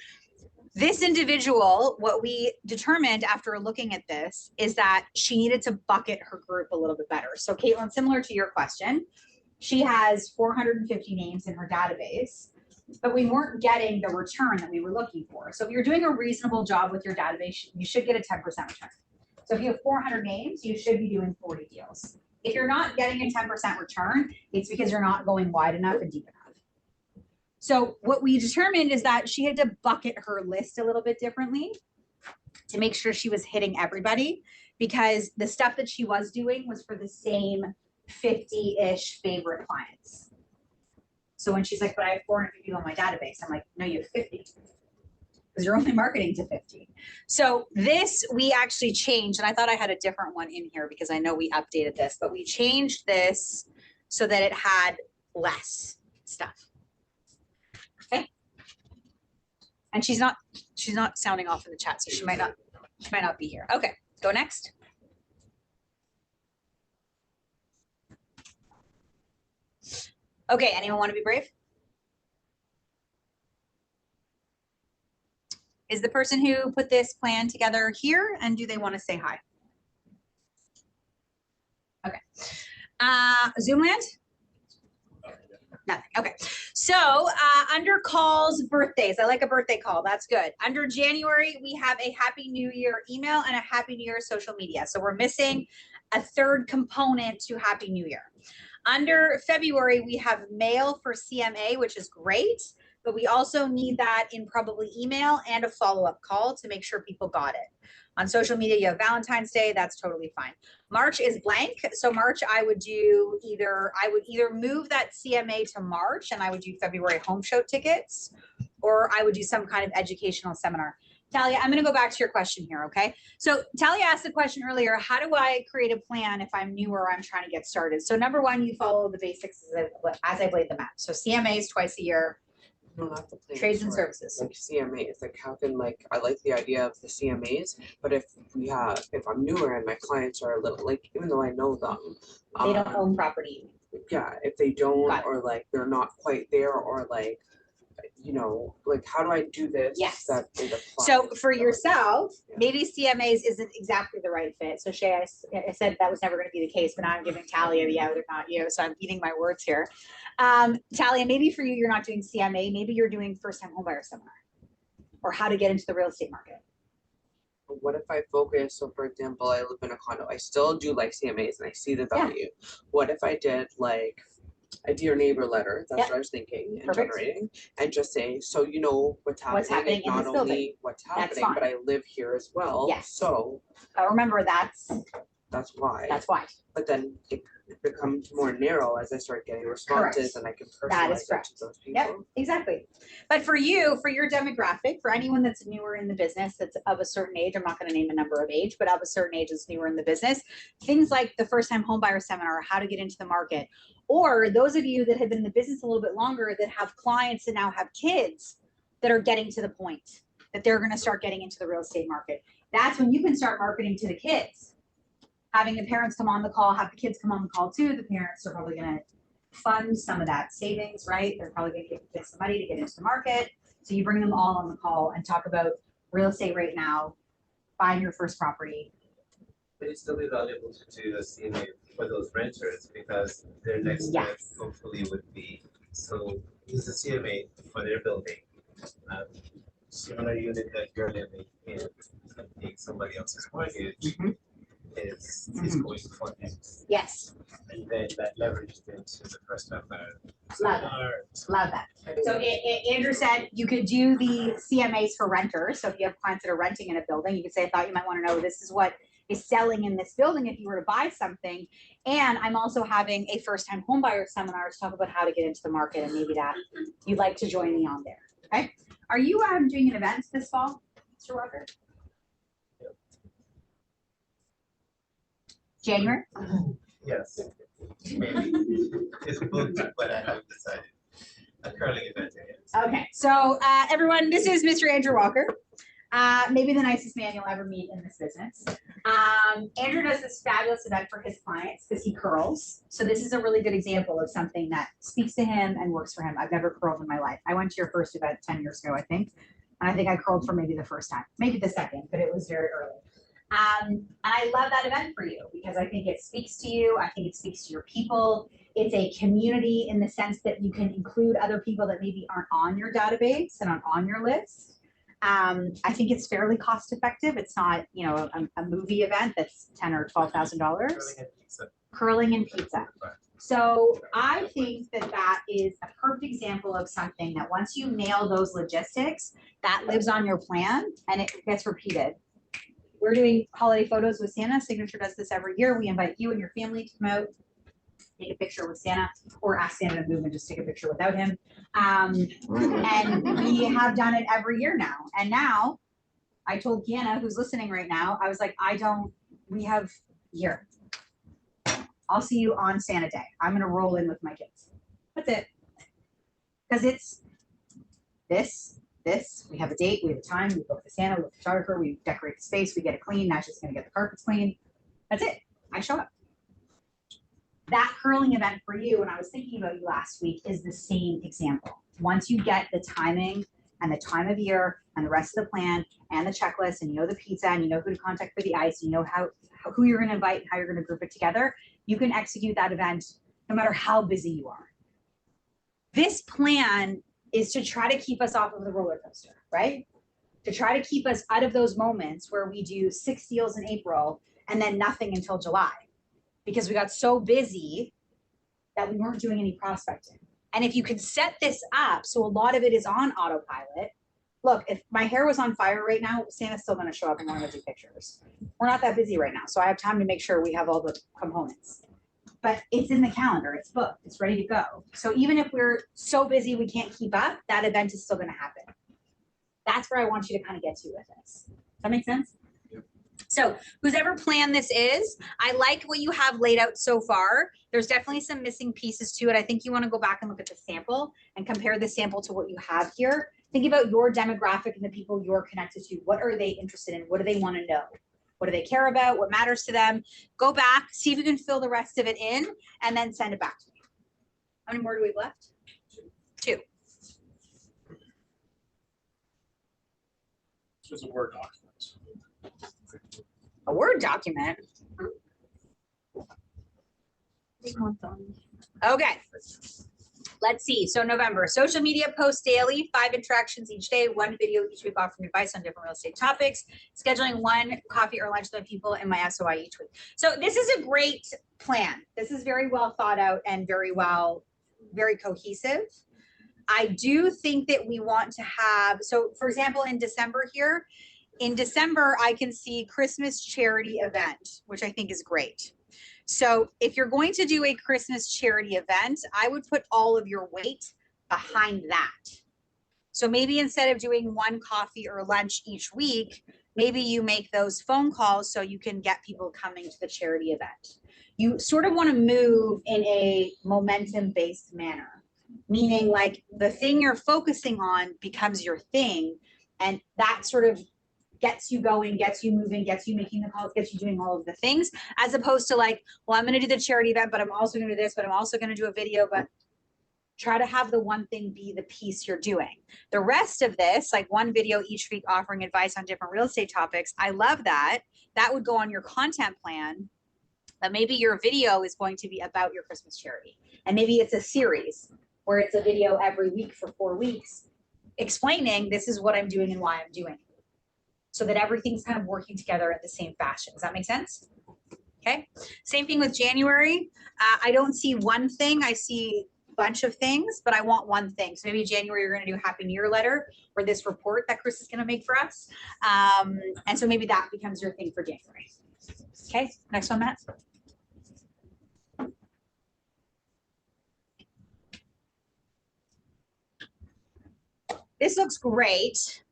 this individual, what we determined after looking at this is that she needed to bucket her group a little bit better. So Caitlin, similar to your question, she has 450 names in her database, but we weren't getting the return that we were looking for. So if you're doing a reasonable job with your database, you should get a 10% return. So if you have 400 names, you should be doing 40 deals. If you're not getting a 10% return, it's because you're not going wide enough and deep enough. So what we determined is that she had to bucket her list a little bit differently to make sure she was hitting everybody, because the stuff that she was doing was for the same 50-ish favorite clients. So when she's like, but I have 450 people in my database, I'm like, no, you have 50. Because you're only marketing to 50. So this we actually changed, and I thought I had a different one in here because I know we updated this, but we changed this so that it had less stuff. Okay. And she's not sounding off in the chat, so she might not be here. Okay, go next. Okay, anyone want to be brave? Is the person who put this plan together here, and do they want to say hi? Okay. Zoomland? Nothing. Okay. So under calls, birthdays. I like a birthday call. That's good. Under January, we have a Happy New Year email and a Happy New Year social media. So we're missing a third component to Happy New Year. Under February, we have mail for CMA, which is great, but we also need that in probably email and a follow-up call to make sure people got it. On social media, you have Valentine's Day, that's totally fine. March is blank, so March I would either move that CMA to March and I would do February home show tickets, or I would do some kind of educational seminar. Talia, I'm gonna go back to your question here, okay? So Talia asked the question earlier, how do I create a plan if I'm new or I'm trying to get started? So number one, you follow the basics as I've laid them out. So CMAs twice a year,
No, not the plan.
trades and
Sorry.
services.
Like CMAs, like how can I like the idea of the CMAs, but if I'm newer and my clients are a little, like, even though I know them.
They don't own property.
Yeah, if they don't, or like they're not quite there, or like, you know, like how do I do this?
Yes.
That it applies?
So for yourself, maybe CMAs isn't exactly the right fit. So Shay, I said that was never going to be the case, but now I'm giving Talia the out, not you. So I'm eating my words here. Talia, maybe for you, you're not doing CMA. Maybe you're doing first-time homebuyer seminar, or how to get into the real estate market.
What if I focus? So for example, I live in a condo. I still do like CMAs and I see the value. What if I did like a dear neighbor letter? That's what I was thinking and generating, and just say, so you know what's happening
in
not
this building.
only what's happening, but I live here as well.
Yes.
So
remember that's
why.
That's why.
But then it becomes more narrow as I start getting responses, and I can
That is
personalize it
correct.
to those people.
Yep, exactly. But for you, for your demographic, for anyone that's newer in the business, that's of a certain age, I'm not going to name a number of age, but of a certain age is newer in the business, things like the first time homebuyer seminar, how to get into the market, or those of you that have been in the business a little bit longer that have clients and now have kids that are getting to the point that they're going to start getting into the real estate market. That's when you can start marketing to the kids. Having the parents come on the call, have the kids come on the call too. The parents are probably going to fund some of that savings, right? They're probably going to give the kids some money to get into the market. So you bring them all on the call and talk about real estate right now, buying your first property.
But it's still be valuable to do a CMA for those renters, because their next step hopefully would be, so use the CMA for their building. Similar unit that you're living in, and take somebody else's mortgage. Is going for X.
Yes.
And then that leveraged into the first time buyer.
Love that. So Andrew said you could do the CMAs for renters. So if you have clients that are renting in a building, you could say, I thought you might want to know, this is what is selling in this building if you were to buy something. And I'm also having a first-time homebuyer seminar to talk about how to get into the market, and maybe that you'd like to join me on there. Okay. Are you doing an event this fall, Mr. Walker? January?
Yes. It's booked, but I haven't decided. A curling event.
Okay, so everyone, this is Mr. Andrew Walker. Maybe the nicest man you'll ever meet in this business. Andrew does this fabulous event for his clients because he curls. So this is a really good example of something that speaks to him and works for him. I've never curled in my life. I went to your first event 10 years ago, I think. And I think I curled for maybe the first time, maybe the second, but it was very early. And I love that event for you because I think it speaks to you. I think it speaks to your people. It's a community in the sense that you can include other people that maybe aren't on your database and aren't on your list. I think it's fairly cost effective. It's not, you know, a movie event that's $10,000 or $12,000. Curling and pizza. So I think that that is a perfect example of something that once you nail those logistics, that lives on your plan and it gets repeated. We're doing holiday photos with Santa. Signature does this every year. We invite you and your family to come out, take a picture with Santa, or ask Santa to move and just take a picture without him. And we have done it every year now. And now I told Kiana, who's listening right now, I was like, we have here. I'll see you on Santa Day. I'm going to roll in with my kids. That's it. Because it's this, we have a date, we have a time, we book the Santa, we book the photographer, we decorate the space, we get it clean. Nash is going to get the carpets clean. That's it. I show up. That curling event for you, and I was thinking about you last week, is the same example. Once you get the timing and the time of year and the rest of the plan and the checklist, and you know the pizza and you know who to contact for the ice, you know who you're going to invite and how you're going to group it together, you can execute that event no matter how busy you are. This plan is to try to keep us off of the roller coaster, right? To try to keep us out of those moments where we do 6 deals in April and then nothing until July, because we got so busy that we weren't doing any prospecting. And if you could set this up so a lot of it is on autopilot, look, if my hair was on fire right now, Santa's still going to show up and want to do pictures. We're not that busy right now, so I have time to make sure we have all the components. But it's in the calendar, it's booked, it's ready to go. So even if we're so busy we can't keep up, that event is still going to happen. That's where I want you to kind of get to with this. Does that make sense? So whoever plan this is, I like what you have laid out so far. There's definitely some missing pieces to it. I think you want to go back and look at the sample and compare the sample to what you have here. Think about your demographic and the people you're connected to. What are they interested in? What do they want to know? What do they care about? What matters to them? Go back, see if you can fill the rest of it in, and then send it back to me. How many more do we have left? 2.
This was a Word document.
A Word document? Okay. Let's see. So November, social media posts daily, 5 interactions each day, 1 video each week offering advice on different real estate topics, scheduling 1 coffee or lunch with people in my SOI each week. So this is a great plan. This is very well thought out and very cohesive. I do think that we want to have, so for example, in December here, in December, I can see Christmas charity event, which I think is great. So if you're going to do a Christmas charity event, I would put all of your weight behind that. So maybe instead of doing 1 coffee or lunch each week, maybe you make those phone calls so you can get people coming to the charity event. You sort of want to move in a momentum-based manner, meaning like the thing you're focusing on becomes your thing, and that sort of gets you going, gets you moving, gets you making the calls, gets you doing all of the things, as opposed to like, well, I'm going to do the charity event, but I'm also going to do this, but I'm also going to do a video, but try to have the one thing be the piece you're doing. The rest of this, like 1 video each week offering advice on different real estate topics, I love that. That would go on your content plan, but maybe your video is going to be about your Christmas charity. And maybe it's a series where it's a video every week for 4 weeks explaining this is what I'm doing and why I'm doing it, so that everything's kind of working together in the same fashion. Does that make sense? Okay. Same thing with January. I don't see one thing. I see a bunch of things, but I want one thing. So maybe January, you're going to do a Happy New Year letter or this report that Chris is going to make for us. And so maybe that becomes your thing for January. Okay, next one, Matt. This looks great.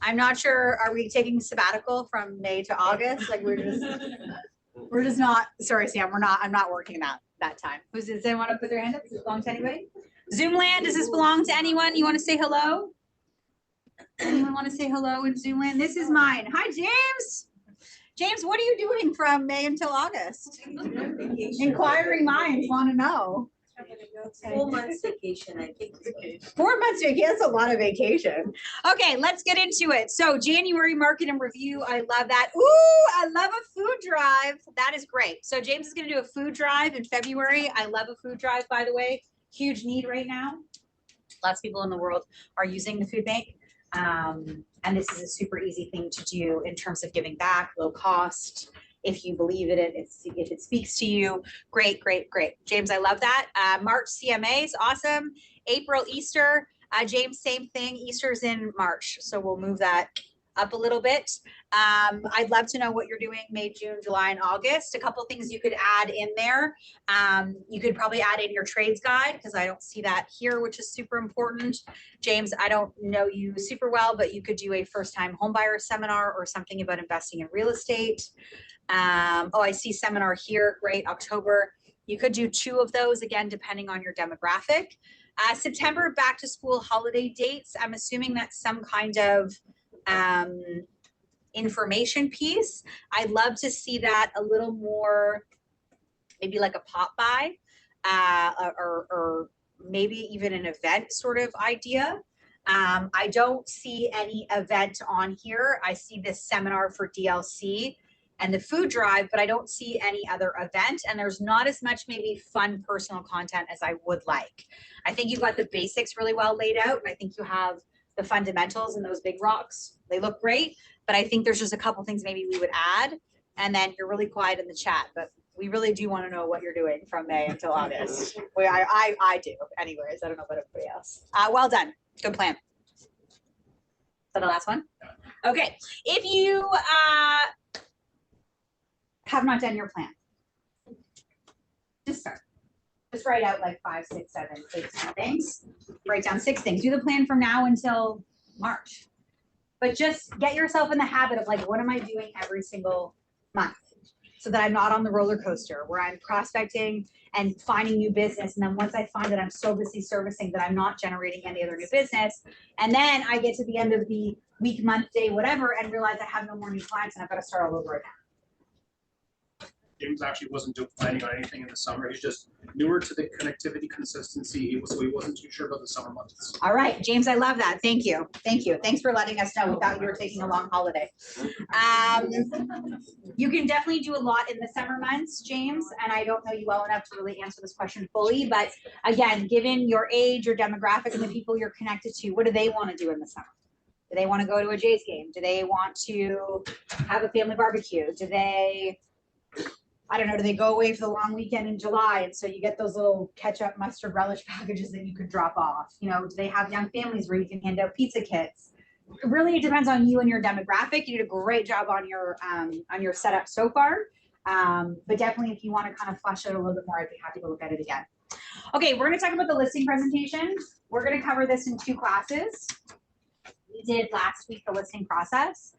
I'm not sure, are we taking sabbatical from May to August? Like we're just not, sorry, Sam, I'm not working that time. Does anyone want to put their hand up? Does it belong to anybody? Zoomland, does this belong to anyone? You want to say hello? Anyone want to say hello in Zoomland? This is mine. Hi, James. James, what are you doing from May until August? Inquiring minds want to know.
4 months vacation, I think.
4 months vacation, that's a lot of vacation. Okay, let's get into it. So January market and review, I love that. Ooh, I love a food drive. That is great. So James is gonna do a food drive in February. I love a food drive, by the way. Huge need right now. Lots of people in the world are using the food bank. And this is a super easy thing to do in terms of giving back, low cost. If you believe in it, if it speaks to you, great, great, great. James, I love that. March CMAs, awesome. April, Easter. James, same thing. Easter's in March, so we'll move that up a little bit. I'd love to know what you're doing May, June, July, and August. A couple things you could add in there. You could probably add in your trades guide because I don't see that here, which is super important. James, I don't know you super well, but you could do a first-time homebuyer seminar or something about investing in real estate. Oh, I see seminar here. Great, October. You could do 2 of those, again, depending on your demographic. September, back to school holiday dates. I'm assuming that's some kind of information piece. I'd love to see that a little more, maybe like a pop by or maybe even an event sort of idea. I don't see any event on here. I see this seminar for DLC and the food drive, but I don't see any other event. And there's not as much maybe fun personal content as I would like. I think you've got the basics really well laid out. I think you have the fundamentals and those big rocks. They look great, but I think there's just a couple things maybe we would add. And then you're really quiet in the chat, but we really do want to know what you're doing from May until August. I do anyways. I don't know about everybody else. Well done. Good plan. Is that the last one? Okay. If you have not done your plan, just start. Just write out like 5, 6, 7, 8 things. Write down 6 things. Do the plan from now until March. But just get yourself in the habit of like, what am I doing every single month? So that I'm not on the roller coaster where I'm prospecting and finding new business. And then once I find that I'm so busy servicing that I'm not generating any other new business. And then I get to the end of the week, month, day, whatever, and realize I have no more new clients and I've got to start all over again.
James actually wasn't planning on anything in the summer. He's just newer to the connectivity consistency, so he wasn't too sure about the summer months.
All right, James, I love that. Thank you. Thank you. Thanks for letting us know without you were taking a long holiday. You can definitely do a lot in the summer months, James, and I don't know you well enough to really answer this question fully, but again, given your age, your demographic, and the people you're connected to, what do they want to do in the summer? Do they want to go to a Jays game? Do they want to have a family barbecue? Do they, I don't know, do they go away for the long weekend in July? And so you get those little ketchup, mustard, relish packages that you could drop off. You know, do they have young families where you can hand out pizza kits? Really, it depends on you and your demographic. You did a great job on your setup so far. But definitely if you want to kind of flesh out a little bit more, I'd be happy to look at it again. Okay, we're going to talk about the listing presentation. We're going to cover this in 2 classes. We did last week the listing process.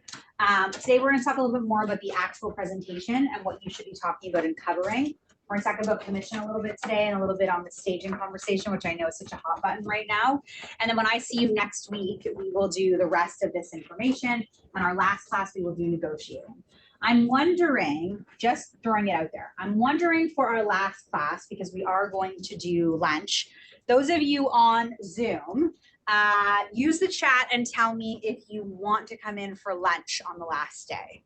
Today we're going to talk a little bit more about the actual presentation and what you should be talking about and covering. We're going to talk about commission a little bit today and a little bit on the staging conversation, which I know is such a hot button right now. And then when I see you next week, we will do the rest of this information. And our last class, we will do negotiating. I'm wondering, just throwing it out there, I'm wondering for our last class, because we are going to do lunch, those of you on Zoom, use the chat and tell me if you want to come in for lunch on the last day.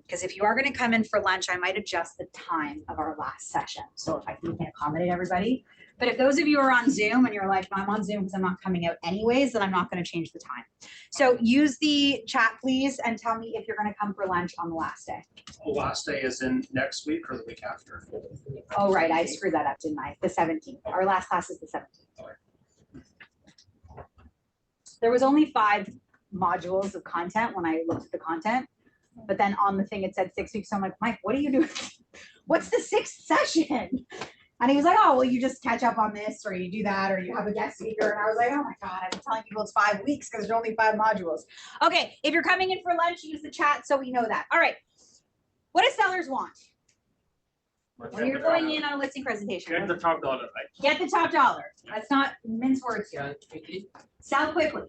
Because if you are going to come in for lunch, I might adjust the time of our last session. So if I can accommodate everybody. But if those of you are on Zoom and you're like, I'm on Zoom because I'm not coming out anyways, then I'm not going to change the time. So use the chat, please, and tell me if you're going to come for lunch on the last day.
The last day is in next week or the week after?
Oh, right. I screwed that up, didn't I? The 17th. Our last class is the 17th. There was only 5 modules of content when I looked at the content. But then on the thing, it said 6 weeks. So I'm like, Mike, what are you doing? What's the 6th session? And he was like, oh, well, you just catch up on this, or you do that, or you have a guest speaker. And I was like, oh my God, I've been telling people it's 5 weeks because there's only 5 modules. Okay, if you're coming in for lunch, use the chat so we know that. All right, what do sellers want? When you're going in on a listing presentation.
Get the top dollar, right?
Get the top dollar. Let's not mince words here. Sell quickly.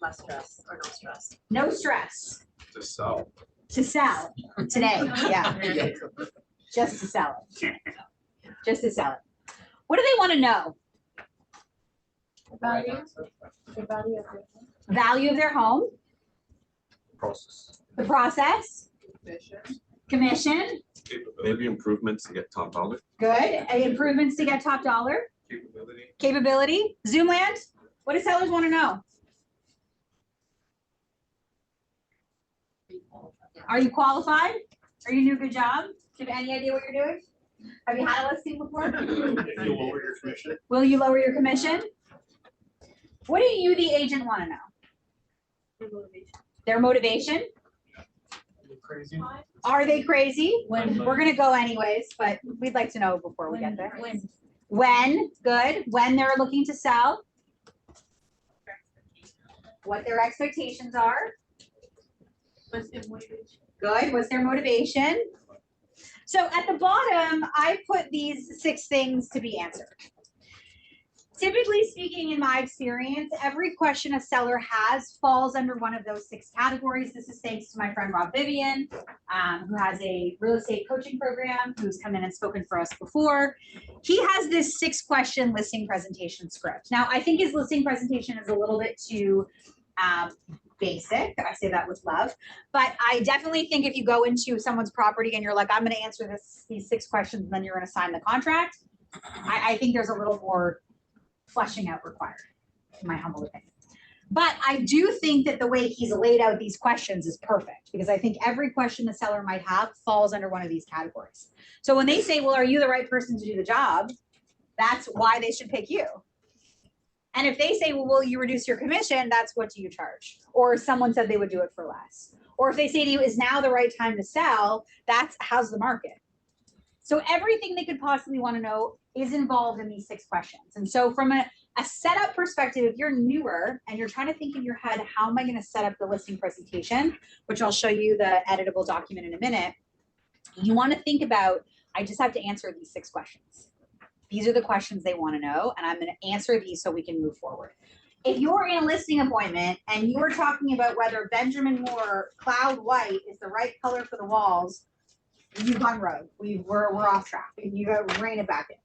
Less stress or no stress.
No stress.
To sell.
To sell today, yeah. Just to sell it. Just to sell it. What do they want to know?
Value. The value of your home.
Value of their home,
Process.
the process, commission,
Maybe improvements to get top dollar.
good, improvements to get top dollar,
Capability.
capability, Zoomland. What do sellers want to know? Are you qualified? Are you doing a good job? Do you have any idea what you're doing? Have you had a listing before?
If you lower your commission.
Will you lower your commission? What do you, the agent, want to know? Their motivation?
Crazy.
Are they crazy? When we're gonna go anyways, but we'd like to know before we get there. When, good. When they're looking to sell. What their expectations are.
What's their motivation?
Good. What's their motivation? So at the bottom, I put these 6 things to be answered. Typically speaking, in my experience, every question a seller has falls under one of those 6 categories. This is thanks to my friend Rob Vivian, who has a real estate coaching program, who's come in and spoken for us before. He has this 6-question listing presentation script. Now, I think his listing presentation is a little bit too basic. I say that with love, but I definitely think if you go into someone's property and you're like, I'm going to answer these 6 questions, and then you're going to sign the contract, I think there's a little more fleshing out required, in my humble opinion. But I do think that the way he's laid out these questions is perfect, because I think every question the seller might have falls under one of these categories. So when they say, well, are you the right person to do the job? That's why they should pick you. And if they say, well, will you reduce your commission? That's what do you charge? Or someone said they would do it for less. Or if they say to you, is now the right time to sell? That's how's the market? So everything they could possibly want to know is involved in these 6 questions. And so from a setup perspective, if you're newer and you're trying to think in your head, how am I going to set up the listing presentation, which I'll show you the editable document in a minute, you want to think about, I just have to answer these 6 questions. These are the questions they want to know, and I'm going to answer these so we can move forward. If you're in a listing appointment and you're talking about whether Benjamin Moore Cloud White is the right color for the walls, you've gone rogue. We're off track. You got to rein it back in.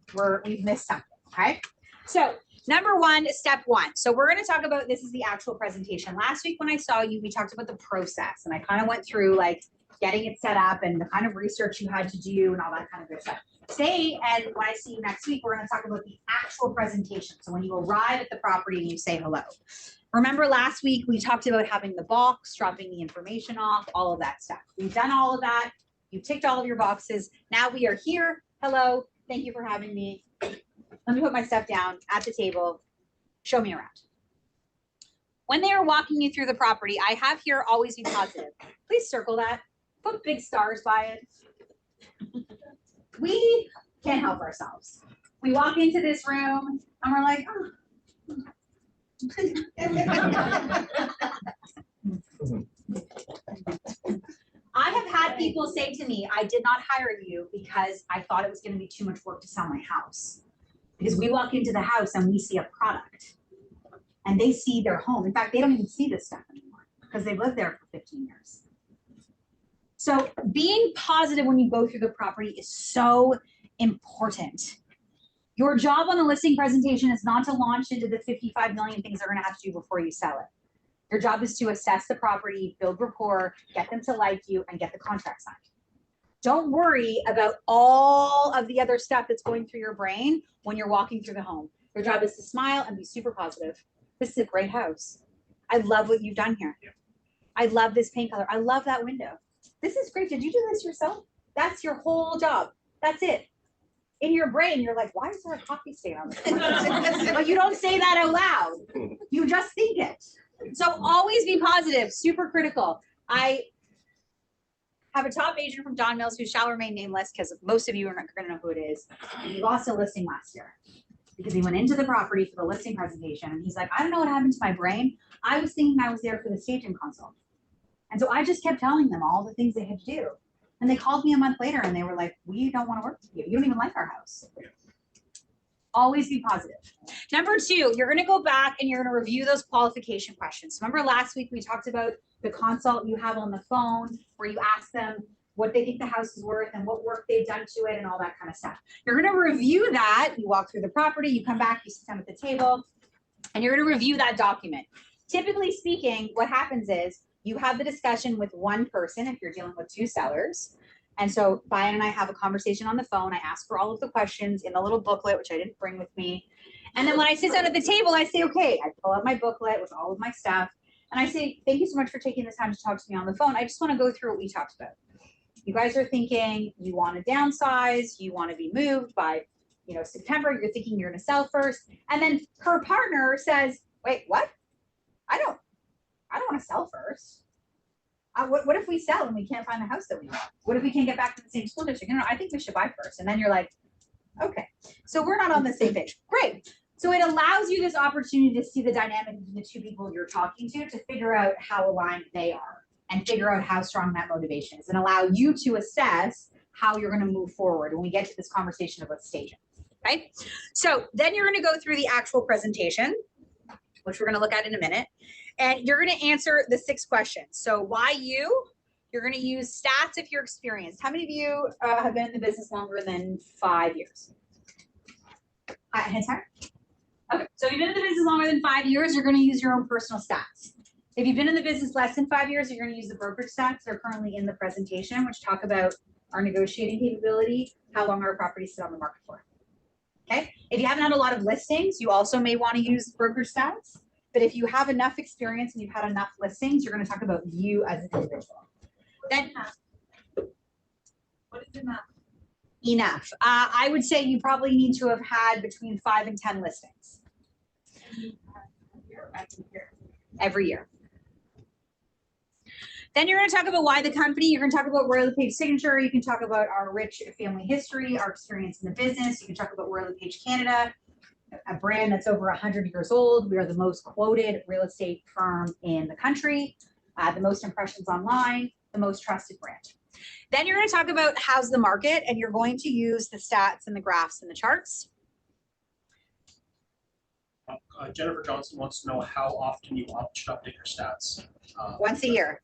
We've missed something. Okay. So number 1, step 1. So we're going to talk about, this is the actual presentation. Last week when I saw you, we talked about the process, and I kind of went through like getting it set up and the kind of research you had to do and all that kind of good stuff. Today, and when I see you next week, we're going to talk about the actual presentation. So when you arrive at the property and you say hello. Remember last week we talked about having the box, dropping the information off, all of that stuff. We've done all of that. You ticked all of your boxes. Now we are here. Hello. Thank you for having me. Let me put my stuff down at the table. Show me around. When they are walking you through the property, I have here always be positive. Please circle that. Put big stars by it. We can't help ourselves. We walk into this room and we're like, I have had people say to me, I did not hire you because I thought it was going to be too much work to sell my house. Because we walk into the house and we see a product and they see their home. In fact, they don't even see this stuff anymore because they've lived there for 15 years. So being positive when you go through the property is so important. Your job on the listing presentation is not to launch into the 55 million things they're going to have to do before you sell it. Your job is to assess the property, build rapport, get them to like you, and get the contract signed. Don't worry about all of the other stuff that's going through your brain when you're walking through the home. Your job is to smile and be super positive. This is a great house. I love what you've done here. I love this paint color. I love that window. This is great. Did you do this yourself? That's your whole job. That's it. In your brain, you're like, why is there a coffee stain on this? But you don't say that out loud. You just think it. So always be positive, super critical. have a top agent from Don Mills who shall remain nameless because most of you are not going to know who it is. He lost a listing last year because he went into the property for the listing presentation and he's like, I don't know what happened to my brain. I was thinking I was there for the staging consult. And so I just kept telling them all the things they had to do. And they called me a month later and they were like, we don't want to work with you. You don't even like our house. Always be positive. Number two, you're going to go back and you're going to review those qualification questions. Remember last week we talked about the consult you have on the phone where you ask them what they think the house is worth and what work they've done to it and all that kind of stuff. You're going to review that. You walk through the property, you come back, you sit down at the table, and you're going to review that document. Typically speaking, what happens is you have the discussion with one person if you're dealing with two sellers. And so Brian and I have a conversation on the phone. I ask for all of the questions in the little booklet, which I didn't bring with me. And then when I sit down at the table, I say, okay, I pull out my booklet with all of my stuff. And I say, thank you so much for taking this time to talk to me on the phone. I just want to go through what we talked about. You guys are thinking you want to downsize, you want to be moved by, September. You're thinking you're going to sell first. And then her partner says, wait, what? I don't want to sell first. What if we sell and we can't find the house that we want? What if we can't get back to the same school district? I think we should buy first. And then you're like, okay, so we're not on the same page. Great. So it allows you this opportunity to see the dynamic between the two people you're talking to figure out how aligned they are and figure out how strong that motivation is and allow you to assess how you're going to move forward when we get to this conversation about staging. Okay. So then you're going to go through the actual presentation, which we're going to look at in a minute. And you're going to answer the 6 questions. So why you? You're going to use stats if you're experienced. How many of you have been in the business longer than 5 years? Hands higher. Okay, so if you've been in the business longer than 5 years, you're going to use your own personal stats. If you've been in the business less than 5 years, you're going to use the brokerage stats that are currently in the presentation, which talk about our negotiating capability, how long our properties sit on the market for. Okay, if you haven't had a lot of listings, you also may want to use brokerage stats. But if you have enough experience and you've had enough listings, you're going to talk about you as an individual. Then,
What is enough?
enough. I would say you probably need to have had between 5 and 10 listings every year. Then you're going to talk about why the company. You're going to talk about Royal LePage Signature. You can talk about our rich family history, our experience in the business. You can talk about Royal LePage Canada, a brand that's over 100 years old. We are the most quoted real estate firm in the country, the most impressions online, the most trusted brand. Then you're going to talk about how's the market, and you're going to use the stats and the graphs and the charts.
Jennifer Johnson wants to know how often you should update your stats.
Once a year.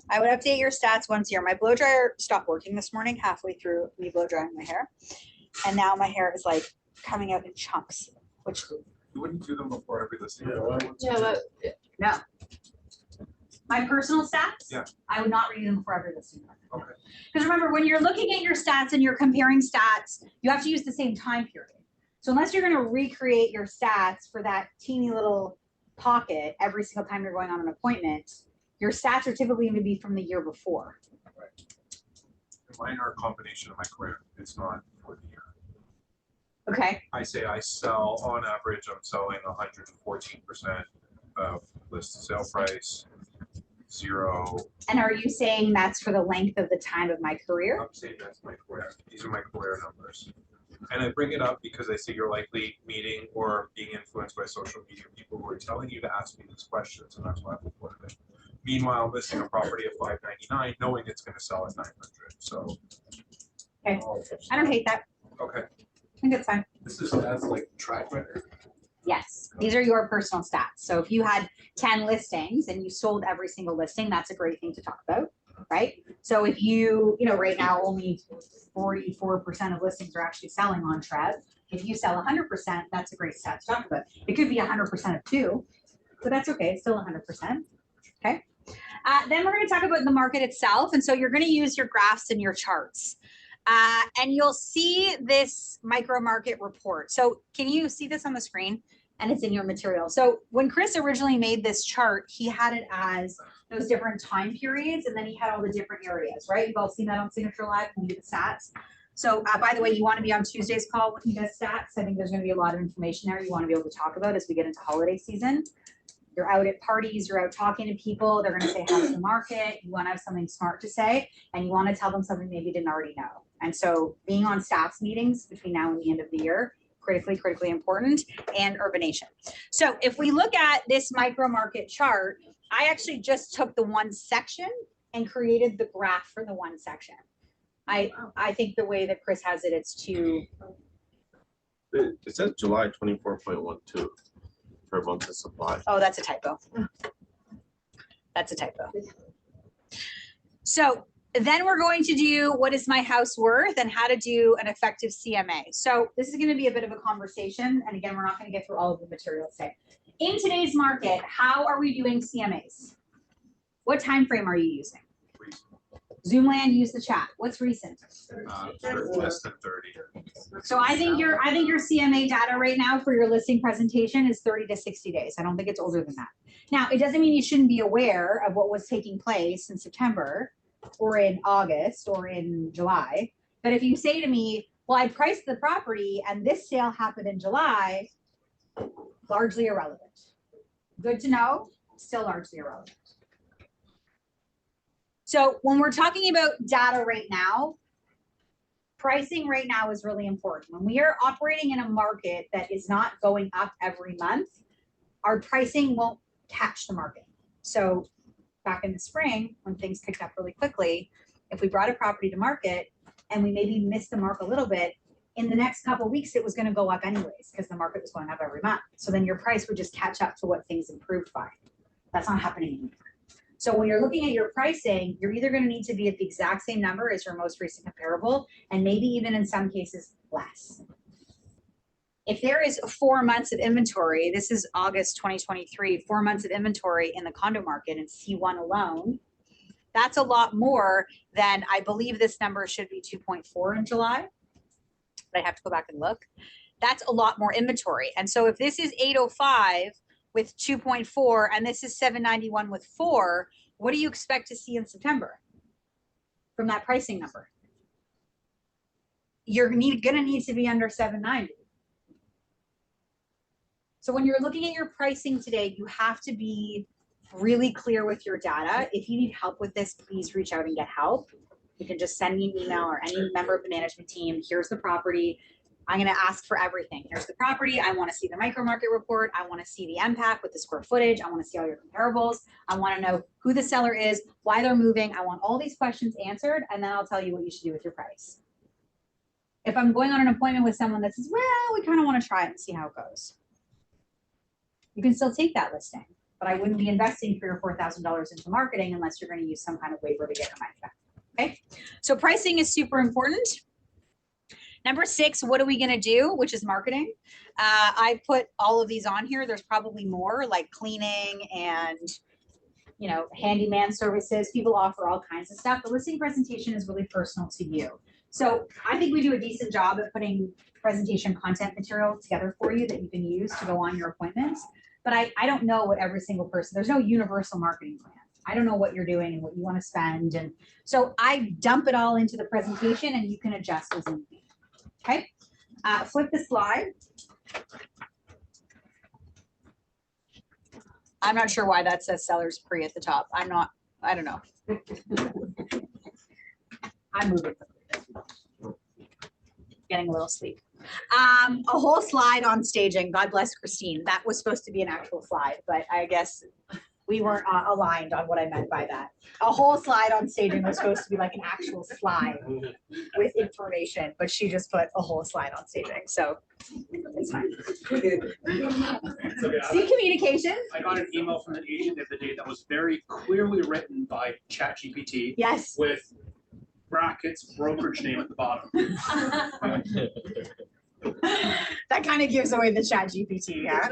I would update your stats once a year. My blow dryer stopped working this morning halfway through me blow drying my hair. And now my hair is like coming out in chunks, which
You wouldn't do them before every listing.
no. My personal stats,
Yeah.
I would not read them before every listing.
Okay.
Because remember, when you're looking at your stats and you're comparing stats, you have to use the same time period. So unless you're going to recreate your stats for that teeny little pocket every single time you're going on an appointment, your stats are typically going to be from the year before.
Mine are a combination of my career. It's not for the year.
Okay.
I say I sell, on average, I'm selling 114% of list sale price, 0.
And are you saying that's for the length of the time of my career?
I'm saying that's my career. These are my career numbers. And I bring it up because I see you're likely meeting or being influenced by social media people who are telling you to ask me these questions, and that's why I've reported it. Meanwhile, I'm listing a property at $599, knowing it's going to sell at $900. So,
okay, I don't hate that.
Okay,
I think it's fine.
this is as like track record.
Yes, these are your personal stats. So if you had 10 listings and you sold every single listing, that's a great thing to talk about, right? So if you right now only 44% of listings are actually selling on Trev. If you sell 100%, that's a great stat to talk about. It could be 100% of 2, but that's okay. It's still 100%. Okay. Then we're going to talk about the market itself. And so you're going to use your graphs and your charts. And you'll see this micro market report. So can you see this on the screen? And it's in your material. So when Chris originally made this chart, he had it as those different time periods, and then he had all the different areas, right? You've all seen that on Signature Live when you do the stats. So by the way, you want to be on Tuesday's call when he does stats. I think there's going to be a lot of information there you want to be able to talk about as we get into holiday season. You're out at parties, you're out talking to people, they're gonna say, how's the market? You wanna have something smart to say, and you wanna tell them something maybe you didn't already know. And so being on staff's meetings between now and the end of the year, critically important, and urbanation. So if we look at this micro market chart, I actually just took the one section and created the graph for the one section. I think the way that Chris has it, it's too.
It says July 24.12 per month of supply.
Oh, that's a typo. That's a typo. So then we're going to do what is my house worth and how to do an effective CMA. So this is going to be a bit of a conversation. And again, we're not going to get through all of the material today. In today's market, how are we doing CMAs? What time frame are you using? Zoomland, use the chat. What's recent?
Less than 30.
So I think your CMA data right now for your listing presentation is 30 to 60 days. I don't think it's older than that. Now, it doesn't mean you shouldn't be aware of what was taking place in September or in August or in July. But if you say to me, well, I priced the property and this sale happened in July, largely irrelevant. Good to know, still largely irrelevant. So when we're talking about data right now, pricing right now is really important. When we are operating in a market that is not going up every month, our pricing won't catch the market. So back in the spring, when things picked up really quickly, if we brought a property to market and we maybe missed the mark a little bit, in the next couple of weeks, it was going to go up anyways because the market was going up every month. So then your price would just catch up to what things improved by. That's not happening anymore. So when you're looking at your pricing, you're either going to need to be at the exact same number as your most recent comparable, and maybe even in some cases less. If there is 4 months of inventory, this is August 2023, 4 months of inventory in the condo market in C1 alone, that's a lot more than, I believe this number should be 2.4 in July, but I have to go back and look. That's a lot more inventory. And so if this is 805 with 2.4 and this is 791 with 4, what do you expect to see in September from that pricing number? You're gonna need to be under 790. So when you're looking at your pricing today, you have to be really clear with your data. If you need help with this, please reach out and get help. You can just send me an email or any member of the management team. Here's the property. I'm going to ask for everything. Here's the property. I want to see the micro market report. I want to see the MPAC with the square footage. I want to see all your comparables. I want to know who the seller is, why they're moving. I want all these questions answered, and then I'll tell you what you should do with your price. If I'm going on an appointment with someone that says, well, we kind of want to try it and see how it goes, you can still take that listing, but I wouldn't be investing $3,000 or $4,000 into marketing unless you're going to use some kind of waiver to get your money back. Okay, so pricing is super important. Number 6, what are we going to do, which is marketing. I put all of these on here. There's probably more like cleaning and, you know, handyman services. People offer all kinds of stuff. The listing presentation is really personal to you. So I think we do a decent job at putting presentation content material together for you that you can use to go on your appointments. But I don't know what every single person, there's no universal marketing plan. I don't know what you're doing and what you want to spend. And so I dump it all into the presentation and you can adjust as needed. Okay, flip the slide. I'm not sure why that says seller's pre at the top. I don't know. I'm moving. Getting a little sleep. A whole slide on staging. God bless Christine. That was supposed to be an actual slide, but I guess we weren't aligned on what I meant by that. A whole slide on staging was supposed to be like an actual slide with information, but she just put a whole slide on staging. So it's fine. See communication.
I got an email from an agent the other day that was very clearly written by ChatGPT.
Yes.
With brackets, brokerage name at the bottom.
That kind of gives away the ChatGPT, yeah?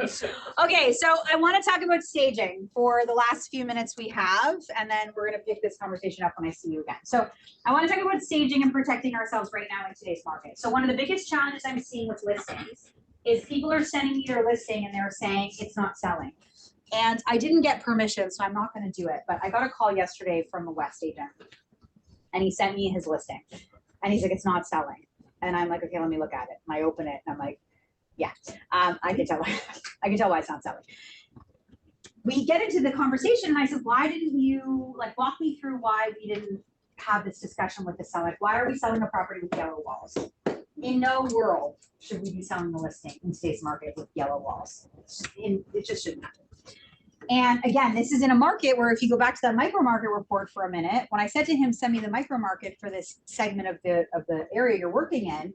Okay, so I want to talk about staging for the last few minutes we have, and then we're going to pick this conversation up when I see you again. So I want to talk about staging and protecting ourselves right now in today's market. So one of the biggest challenges I'm seeing with listings is people are sending me their listing and they're saying it's not selling. And I didn't get permission, so I'm not going to do it, but I got a call yesterday from a West agent, and he sent me his listing, and he's like, it's not selling. And I'm like, okay, let me look at it. And I open it and I'm like, yeah, I can tell why it's not selling. we get into the conversation and I said, why didn't you, like, walk me through why we didn't have this discussion with the seller? Like, why are we selling a property with yellow walls? In no world should we be selling the listing in today's market with yellow walls. It just shouldn't happen. And again, this is in a market where if you go back to that micro market report for a minute, when I said to him, send me the micro market for this segment of the area you're working in,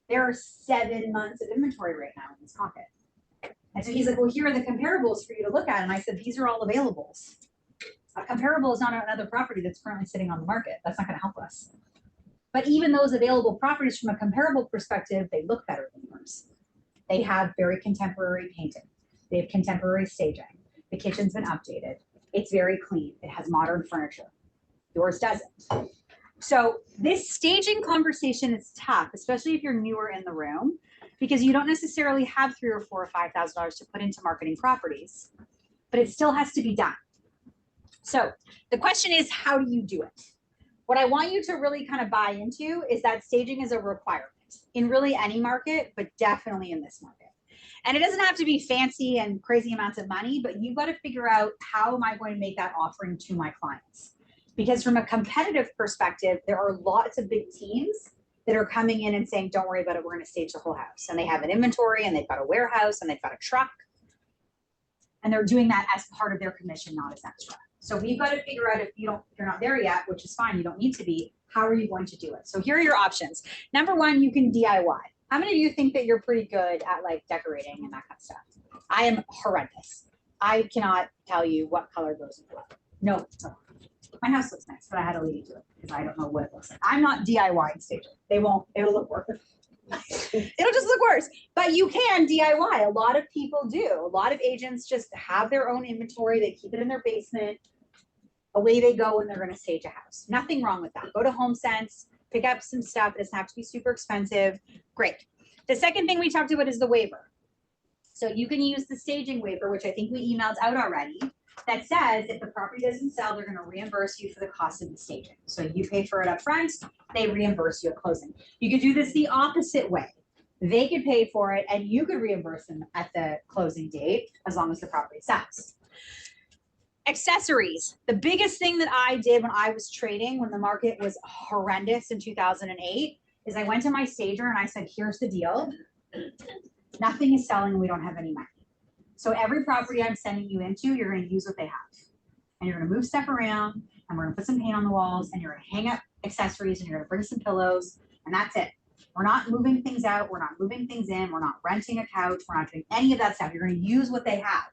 there are 7 months of inventory right now in this pocket. And so he's like, well, here are the comparables for you to look at. And I said, these are all availables. A comparable is not another property that's currently sitting on the market. That's not going to help us. But even those available properties from a comparable perspective, they look better than yours. They have very contemporary painting. They have contemporary staging. The kitchen's been updated. It's very clean. It has modern furniture. Yours doesn't. So this staging conversation is tough, especially if you're newer in the room, because you don't necessarily have $3,000 or $4,000 or $5,000 to put into marketing properties, but it still has to be done. So the question is, how do you do it? What I want you to really kind of buy into is that staging is a requirement in really any market, but definitely in this market. And it doesn't have to be fancy and crazy amounts of money, but you've got to figure out, how am I going to make that offering to my clients? Because from a competitive perspective, there are lots of big teams that are coming in and saying, don't worry about it, we're going to stage the whole house. And they have an inventory and they've got a warehouse and they've got a truck. And they're doing that as part of their commission, not as extra. So we've got to figure out, if you're not there yet, which is fine, you don't need to be, how are you going to do it? So here are your options. Number one, you can DIY. How many of you think that you're pretty good at like decorating and that kind of stuff? I am horrendous. I cannot tell you what color goes in what. No. My house looks nice, but I had a lady do it because I don't know what it looks like. I'm not DIY staging. It'll look worse. It'll just look worse. But you can DIY. A lot of people do. A lot of agents just have their own inventory. They keep it in their basement. Away they go when they're going to stage a house. Nothing wrong with that. Go to HomeSense, pick up some stuff. It doesn't have to be super expensive. Great. The second thing we talked about is the waiver. So you can use the staging waiver, which I think we emailed out already, that says if the property doesn't sell, they're going to reimburse you for the cost of the staging. So you pay for it up front, they reimburse you at closing. You could do this the opposite way. They could pay for it and you could reimburse them at the closing date as long as the property sells. Accessories. The biggest thing that I did when I was trading, when the market was horrendous in 2008, is I went to my stager and I said, here's the deal. Nothing is selling and we don't have any money. So every property I'm sending you into, you're going to use what they have. And you're going to move stuff around and we're going to put some paint on the walls and you're going to hang up accessories and you're going to bring some pillows and that's it. We're not moving things out. We're not moving things in. We're not renting a couch. We're not doing any of that stuff. You're going to use what they have.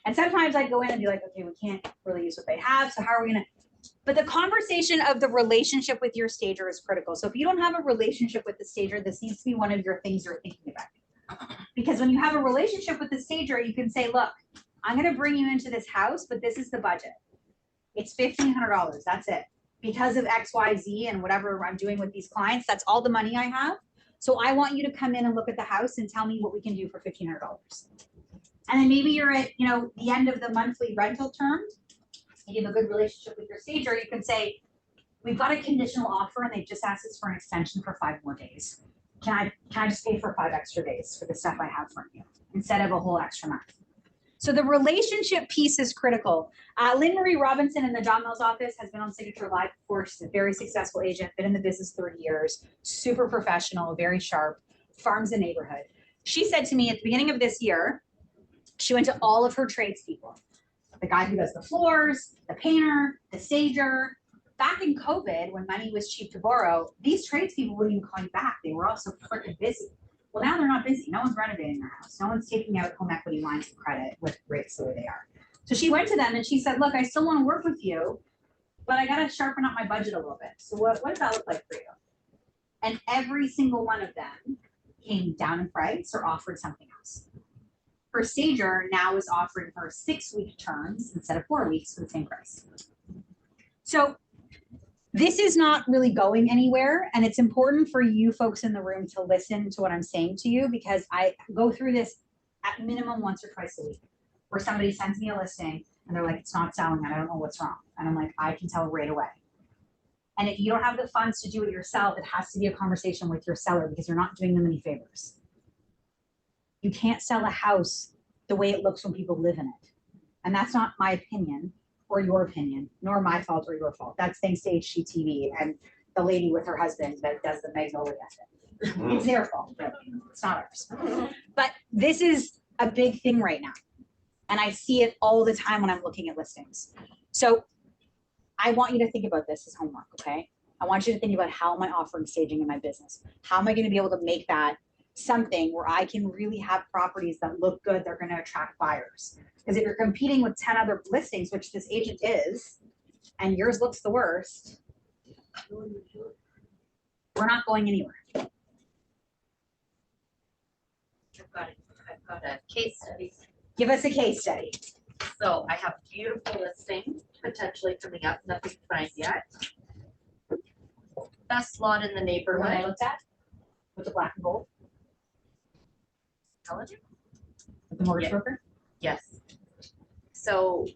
And sometimes I go in and be like, okay, we can't really use what they have. So how are we going to? But the conversation of the relationship with your stager is critical. So if you don't have a relationship with the stager, this needs to be one of your things you're thinking about. Because when you have a relationship with the stager, you can say, look, I'm going to bring you into this house, but this is the budget. It's $1,500. That's it. Because of X, Y, Z and whatever I'm doing with these clients, that's all the money I have. So I want you to come in and look at the house and tell me what we can do for $1,500. And then maybe you're at, the end of the monthly rental term. You have a good relationship with your stager. You can say, we've got a conditional offer and they just asked us for an extension for 5 more days. Can I just pay for 5 extra days for the stuff I have from you instead of a whole extra month? So the relationship piece is critical. Lynn Marie Robinson in the John Mills office has been on Signature Live before. She's a very successful agent, been in the business 30 years, super professional, very sharp, farms the neighborhood. She said to me at the beginning of this year, she went to all of her tradespeople, the guy who does the floors, the painter, the stager. Back in COVID, when money was cheap to borrow, these tradespeople wouldn't even call you back. They were also freaking busy. Well, now they're not busy. No one's renovating their house. No one's taking out home equity lines of credit with rates the way they are. So she went to them and she said, look, I still want to work with you, but I got to sharpen up my budget a little bit. So what does that look like for you? And every single one of them came down in price or offered something else. Her stager now is offering her 6-week terms instead of 4 weeks for the same price. So this is not really going anywhere, and it's important for you folks in the room to listen to what I'm saying to you, because I go through this at minimum once or twice a week, where somebody sends me a listing and they're like, it's not selling and I don't know what's wrong. And I'm like, I can tell right away. And if you don't have the funds to do it yourself, it has to be a conversation with your seller because you're not doing them any favors. You can't sell a house the way it looks when people live in it. and that's not my opinion or your opinion, nor my fault or your fault. That's thanks to HGTV and the lady with her husband that does the Magnolia thing. It's their fault, really. It's not ours. But this is a big thing right now. And I see it all the time when I'm looking at listings. So I want you to think about this as homework, okay? I want you to think about how am I offering staging in my business? How am I gonna be able to make that something where I can really have properties that look good, they're gonna attract buyers? Because if you're competing with 10 other listings, which this agent is, and yours looks the worst, we're not going anywhere.
I've got a case study.
Give us a case study.
So I have a beautiful listing potentially coming up, nothing signed yet. Best lot in the
When I
neighborhood.
looked at with the black and gold,
Telling you?
with the mortgage
Yeah.
broker.
Yes. So,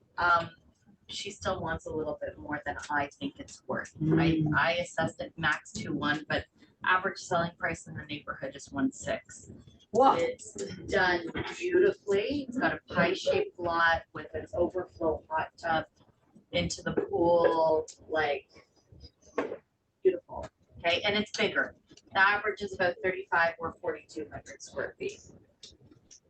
she still wants a little bit more than I think it's worth. I assessed it max 2.1, but average selling price in the neighborhood is 1.6.
Whoa.
It's done beautifully. It's got a pie-shaped lot with an overflow hot tub into the pool, like beautiful. Okay, and it's bigger. The average is about 35 or 4,200 square feet.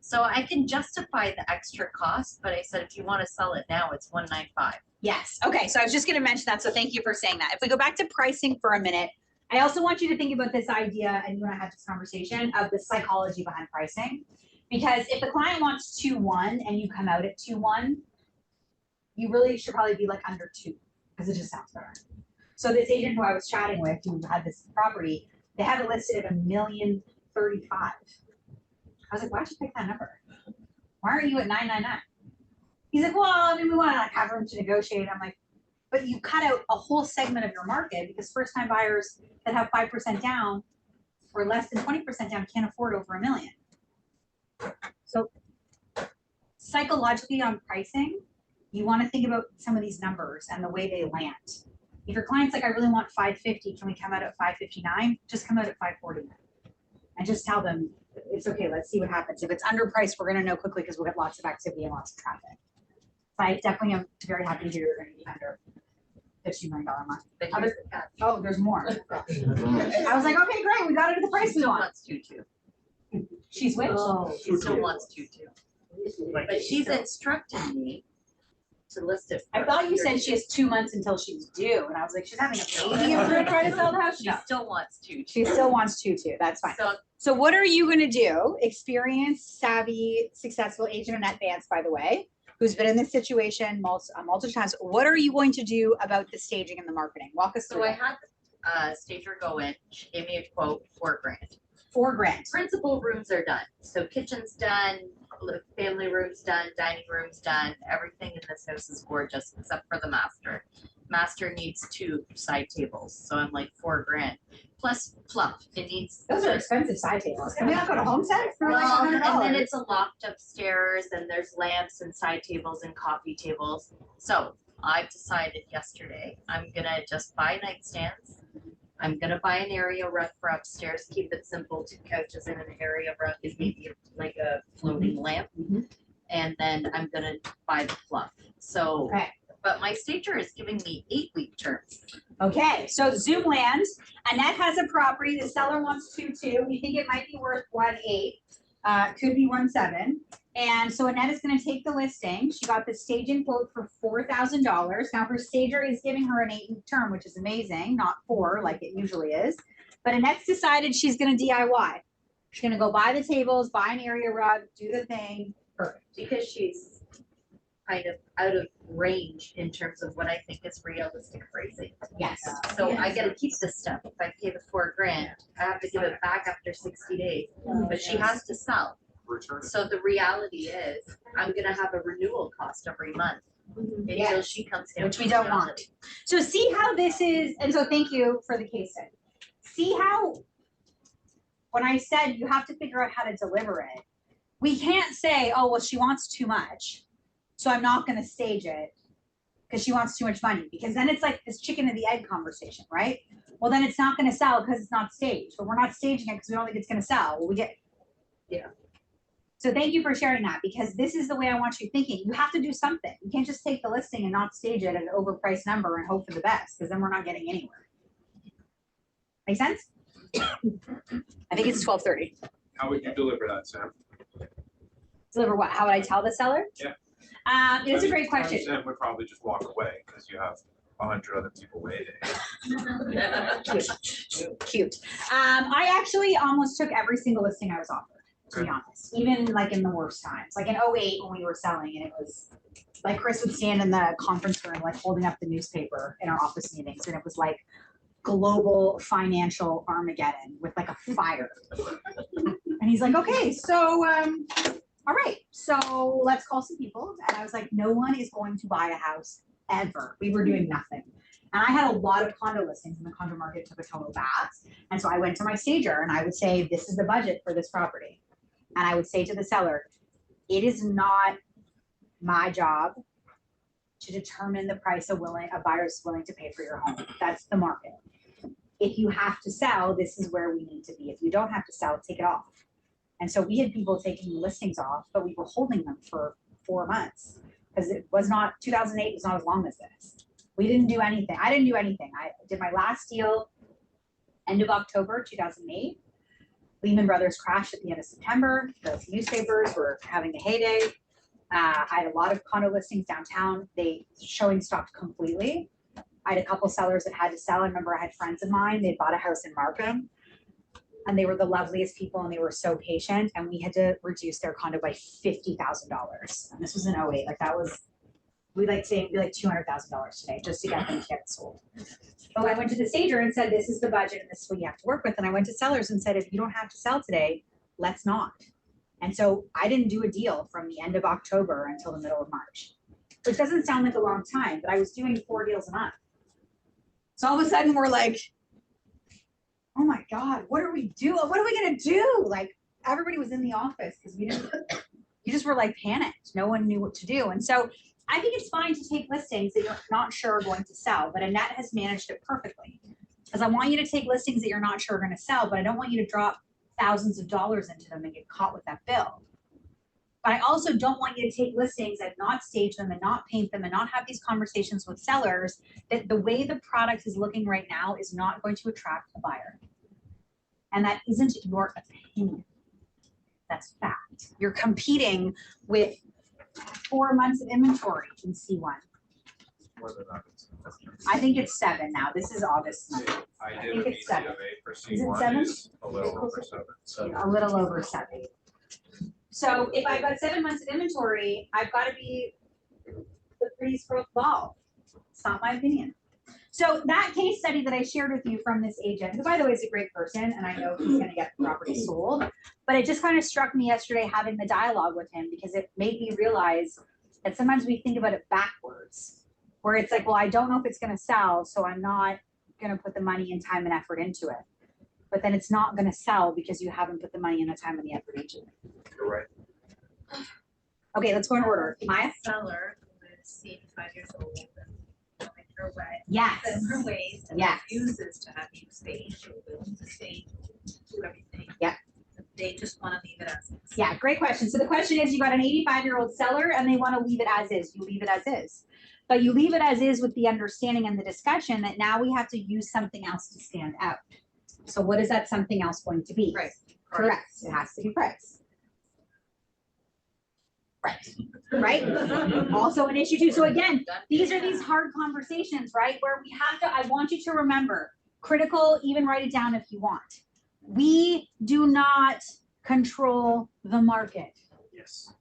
So I can justify the extra cost, but I said if you want to sell it now, it's 195.
Yes. Okay. So I was just going to mention that. So thank you for saying that. If we go back to pricing for a minute, I also want you to think about this idea, and you and I had this conversation of the psychology behind pricing. Because if the client wants 2.1 and you come out at 2.1, you really should probably be like under 2 because it just sounds better. So this agent who I was chatting with, who had this property, they had it listed at $1,035,000. I was like, why'd you pick that number? Why are you at 999? He's like, well, I mean, we want to like have room to negotiate. I'm like, but you cut out a whole segment of your market because first time buyers that have 5% down or less than 20% down can't afford over $1 million. So psychologically on pricing, you want to think about some of these numbers and the way they land. If your client's like, I really want 550, can we come out at 559? Just come out at 549. And just tell them, it's okay, let's see what happens. If it's underpriced, we're gonna know quickly because we'll get lots of activity and lots of traffic. So I definitely am very happy to hear you're gonna be under the $2 million mark.
But here's the catch.
Oh, there's more. I was like, okay, great, we got it at the price we
Still
want.
wants 2.2.
She's which?
She still wants 2.2. But she's instructed me to list it.
I
for
thought you said
30
she has 2 months until she's due, and I was like, she's having a baby and we're gonna try to sell the house?
She
No,
still wants 2.2.
she still wants 2.2, that's fine.
So
So what are you gonna do? Experienced, savvy, successful agent in advance, by the way, who's been in this situation multiple times. What are you going to do about the staging and the marketing? Walk us
So
through
I
that.
had a stager go in, she gave me a quote, $4,000.
$4,000.
Principal rooms are done, so kitchen's done, family room's done, dining room's done, everything in this house is gorgeous except for the master. Master needs 2 side tables, so I'm like $4,000. Plus fluff, it needs.
Those are expensive side tables. Can we not go to HomeSense for like
Well, and then
$100?
it's a loft upstairs and there's lamps and side tables and coffee tables. So I've decided yesterday, I'm gonna just buy nightstands. I'm gonna buy an area rug for upstairs, keep it simple, 2 couches and an area rug is maybe like a floating lamp. And then I'm gonna buy the fluff. So,
Okay.
but my stager is giving me 8-week terms.
Okay, so Zoomland, Annette has a property, the seller wants 2.2, we think it might be worth 1.8, could be 1.7. And so Annette is gonna take the listing, she got the staging quote for $4,000. Now her stager is giving her an 8-week term, which is amazing, not 4 like it usually is. But Annette's decided she's gonna DIY. She's gonna go buy the tables, buy an area rug, do the thing, perfect.
Because she's kind of out of range in terms of what I think is realistic pricing.
Yes.
So I gotta keep this stuff. If I pay the $4,000, I have to give it back after 60 days, but she has to sell.
Return it.
So the reality is, I'm gonna have a renewal cost every month until
Yes.
she comes down.
Which
to
we don't want.
reality.
So see how this is, and so thank you for the case study. See how, when I said you have to figure out how to deliver it, we can't say, oh, well, she wants too much, so I'm not gonna stage it because she wants too much money, because then it's like this chicken and the egg conversation, right? Well, then it's not gonna sell because it's not staged, but we're not staging it because we don't think it's gonna sell. Well, we get.
Yeah.
So thank you for sharing that, because this is the way I want you thinking. You have to do something. You can't just take the listing and not stage it at an overpriced number and hope for the best, because then we're not getting anywhere. Make sense? I think it's 12:30.
How would you deliver that, Sam?
Deliver what? How would I tell the seller?
Yeah.
It's a great question.
Sam would probably just walk away because you have 100 other people waiting.
Cute. I actually almost took every single listing I was offered, to be honest, even like in the worst times, like in 08 when we were selling, and it was like Chris would stand in the conference room, like holding up the newspaper in our office meetings, and it was like global financial Armageddon with like a fire. And he's like, okay, so, all right, so let's call some people. And I was like, no one is going to buy a house ever. We were doing nothing. And I had a lot of condo listings, and the condo market took a total bath. And so I went to my stager and I would say, this is the budget for this property. And I would say to the seller, it is not my job to determine the price a buyer is willing to pay for your home. That's the market. If you have to sell, this is where we need to be. If you don't have to sell, take it off. And so we had people taking listings off, but we were holding them for 4 months because it was not, 2008 was not as long as this. We didn't do anything. I didn't do anything. I did my last deal end of October 2008. Lehman Brothers crashed at the end of September. The newspapers were having a heyday. I had a lot of condo listings downtown. They showing stopped completely. I had a couple sellers that had to sell. I remember I had friends of mine, they bought a house in Markham, and they were the loveliest people and they were so patient, and we had to reduce their condo by $50,000. And this was in 08. Like that was, we'd like say be like $200,000 today just to get them to get it sold. But I went to the stager and said, this is the budget and this is what you have to work with. And I went to sellers and said, if you don't have to sell today, let's not. And so I didn't do a deal from the end of October until the middle of March, which doesn't sound like a long time, but I was doing 4 deals a month. So all of a sudden we're like, oh my God, what are we doing? What are we gonna do? Like everybody was in the office because we didn't, you just were like panicked. No one knew what to do. And so I think it's fine to take listings that you're not sure are going to sell, but Annette has managed it perfectly. Because I want you to take listings that you're not sure are gonna sell, but I don't want you to drop thousands of dollars into them and get caught with that bill. But I also don't want you to take listings and not stage them and not paint them and not have these conversations with sellers that the way the product is looking right now is not going to attract a buyer. And that isn't your opinion. That's fact. You're competing with 4 months of inventory in C1. I think it's 7 now. This is August month.
I
I
did
think
a
it's 7.
BCMA for
Is it
C1
7?
is a little over 7.
A little over 7. So if I've got 7 months of inventory, I've got to be the prettiest girl ball. It's not my opinion. So that case study that I shared with you from this agent, who by the way is a great person, and I know he's going to get the property sold, but it just kind of struck me yesterday having the dialogue with him because it made me realize that sometimes we think about it backwards, where it's like, well, I don't know if it's going to sell, so I'm not going to put the money and time and effort into it. But then it's not going to sell because you haven't put the money and the time and the effort into it.
You're right.
Okay, let's go in order. Maya?
Seller who is 85 years old and going her way.
Yes.
In her ways and
Yes.
refuses to have you stage or willing to stage, do everything.
Yeah.
They just want to leave it as is.
Yeah, great question. So the question is, you got an 85-year-old seller and they want to leave it as is. You leave it as is. But you leave it as is with the understanding and the discussion that now we have to use something else to stand out. So what is that something else going to be?
Price.
Correct. It has to be price. Right. Also an issue too. So again, these are these hard conversations, right? Where we have to, I want you to remember, critical, even write it down if you want. We do not control the market.
Yes.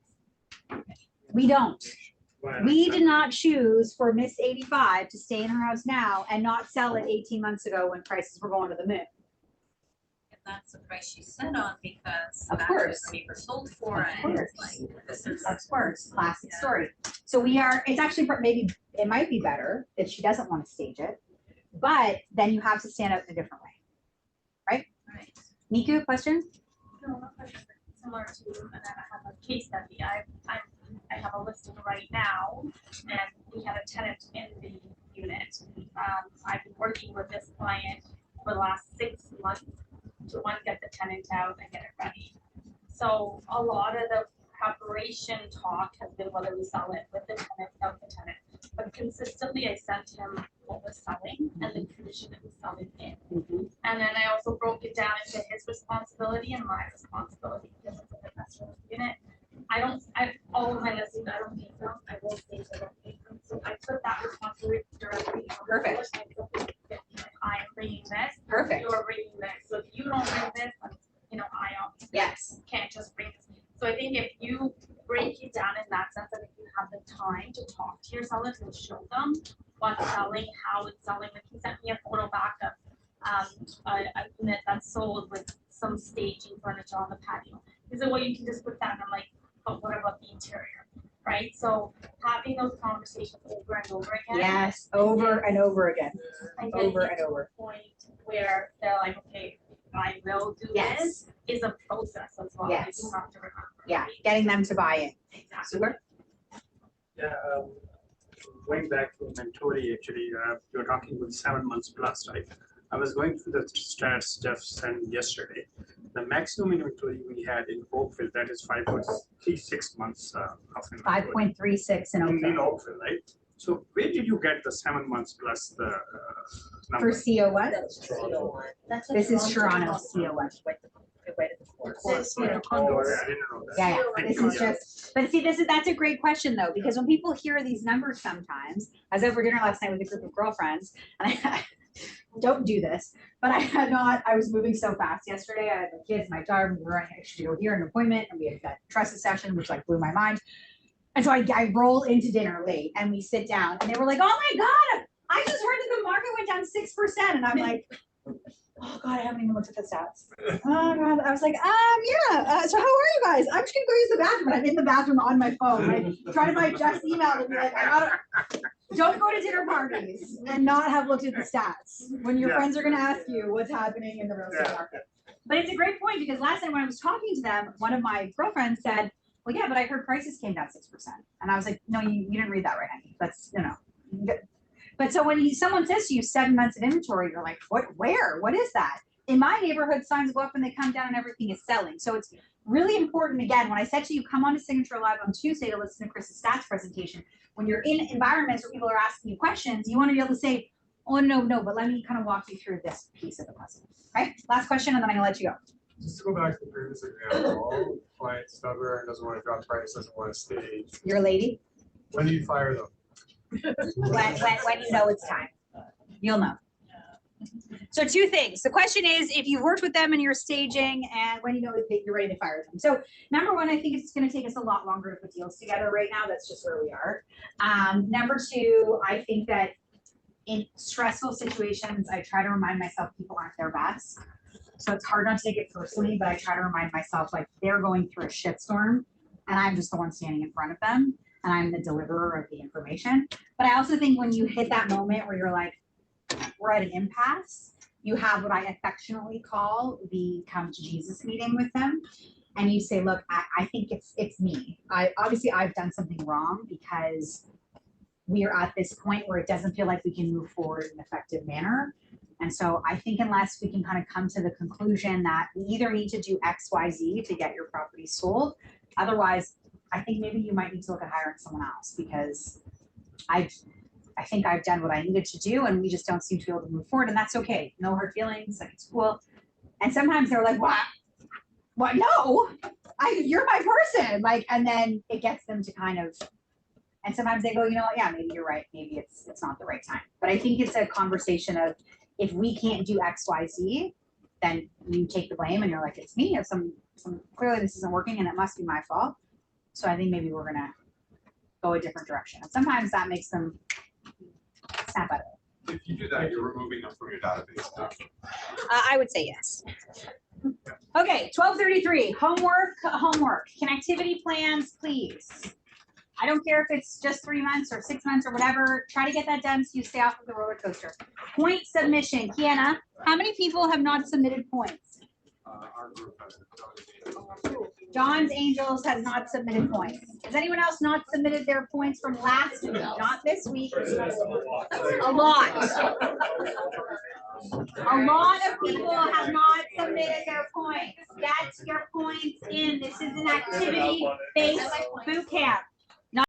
We don't. We did not choose for Miss 85 to stay in her house now and not sell it 18 months ago when prices were going to the moon.
And that's the price she set on because
Of
that's
course.
what we were sold for.
Of
And
course.
it's like, this is.
Of course, classic story. So we are, it's actually maybe, it might be better that she doesn't want to stage it, but then you have to stand out in a different way. Right?
Right.
Niku, question?
No, not question, but similar to, and then I have a case study. I have a listing right now, and we had a tenant in the unit. I've been working with this client for the last 6 months to one, get the tenant out and get it ready. So a lot of the preparation talk has been whether we sell it with the tenant, without the tenant. But consistently, I sent him what was selling and the condition it was selling in. And then I also broke it down into his responsibility and my responsibility because it's an investment unit. All of my listings, I don't pay for them. I will say I don't pay for them. So I put that responsibility directly on the
Perfect.
board. I am bringing this.
Perfect.
You're bringing this. So if you don't bring this, I obviously
Yes.
can't just bring this. So I think if you break it down in that sense, and if you have the time to talk to your sellers and show them what's selling, how it's selling, like he sent me a photo back of a unit that's sold with some staging furniture on the patio. He said, well, you can just put that, and I'm like, but what about the interior, right? So having those conversations over and over again.
Yes, over and over again.
And
Over
getting
and
to
over.
a point where they're like, okay, I will do
Yes.
this, is a process as well.
Yes.
You have to remember.
Yeah, getting them to buy in. Super.
Yeah, going back to Mentori, actually, you're talking about 7 months plus, right? I was going through the stats Jeff sent yesterday. The maximum inventory we had in Oakville, that is 5.36 months of inventory.
5.36 in
In
Oakville.
Oakville, right? So where did you get the 7 months plus the
For
number?
CO1? This is Toronto CO1.
Oh, I didn't know that.
Yeah,
Thank
this
you,
is
yeah.
just, but see, that's a great question though, because when people hear these numbers sometimes, I was over dinner last night with a group of girlfriends, and I don't do this, but I was moving so fast yesterday. I had my kids, my dog, we were actually go here an appointment, and we had that trust session, which like blew my mind. And so I roll into dinner late, and we sit down, and they were like, oh my God, I just heard that the market went down 6%. And I'm like, oh God, I haven't even looked at the stats. Oh God, I was like, yeah. So how are you guys? I'm just gonna go use the bathroom. And I'm in the bathroom on my phone, like trying to find just emailed and be like, don't go to dinner parties and not have looked at the stats when your
Yeah.
friends are gonna ask you what's happening in the real estate
Yeah.
market. But it's a great point because last night when I was talking to them, one of my girlfriends said, well, yeah, but I heard prices came down 6%. And I was like, no, you didn't read that right, honey. That's, But so when someone says to you 7 months of inventory, you're like, where? What is that? In my neighborhood, signs go up and they come down and everything is selling. So it's really important, again, when I said to you, come on to Signature Live on Tuesday to listen to Chris's stats presentation. When you're in environments where people are asking you questions, you want to be able to say, oh, no, but let me kind of walk you through this piece of the puzzle. Right? Last question, and then I'm going to let you go.
Just to go back to the previous example, client stubborn, doesn't want to drop price, doesn't want to stage.
Your lady?
When do you fire them?
When you know it's time. You'll know. So 2 things. The question is, if you've worked with them and you're staging, and when you know that you're ready to fire them. So number 1, I think it's going to take us a lot longer to put deals together right now. That's just where we are. Number 2, I think that in stressful situations, I try to remind myself people aren't their best. So it's hard not to take it personally, but I try to remind myself like they're going through a shitstorm and I'm just the one standing in front of them and I'm the deliverer of the information. But I also think when you hit that moment where you're like, we're at an impasse, you have what I affectionately call the come to Jesus meeting with them. And you say, look, I think it's me. I've done something wrong because we are at this point where it doesn't feel like we can move forward in an effective manner. And so I think unless we can kind of come to the conclusion that we either need to do X, Y, Z to get your property sold, otherwise, I think maybe you might need to look at hiring someone else because I think I've done what I needed to do and we just don't seem to be able to move forward, and that's okay. No hard feelings, like it's cool. And sometimes they're like, what? No, you're my person. Like, and then it gets them to kind of, and sometimes they go, you know what, yeah, maybe you're right. Maybe it's not the right time. But I think it's a conversation of, if we can't do X, Y, Z, then you take the blame and you're like, it's me. If some clearly this isn't working and it must be my fault. So I think maybe we're gonna go a different direction. And sometimes that makes them snap out of it.
If you do that, you're removing them from your database.
I would say yes. Okay, 12:33, homework, connectivity plans, please. I don't care if it's just 3 months or 6 months or whatever, try to get that done so you stay off of the roller coaster. Point submission, Kiana, how many people have not submitted points?
Our group has
John's Angels has not submitted points. Has anyone else not submitted their points from last week, not this week? A lot. A lot of people have not submitted submitted their points. Get your points in. This is an activity-based boot camp.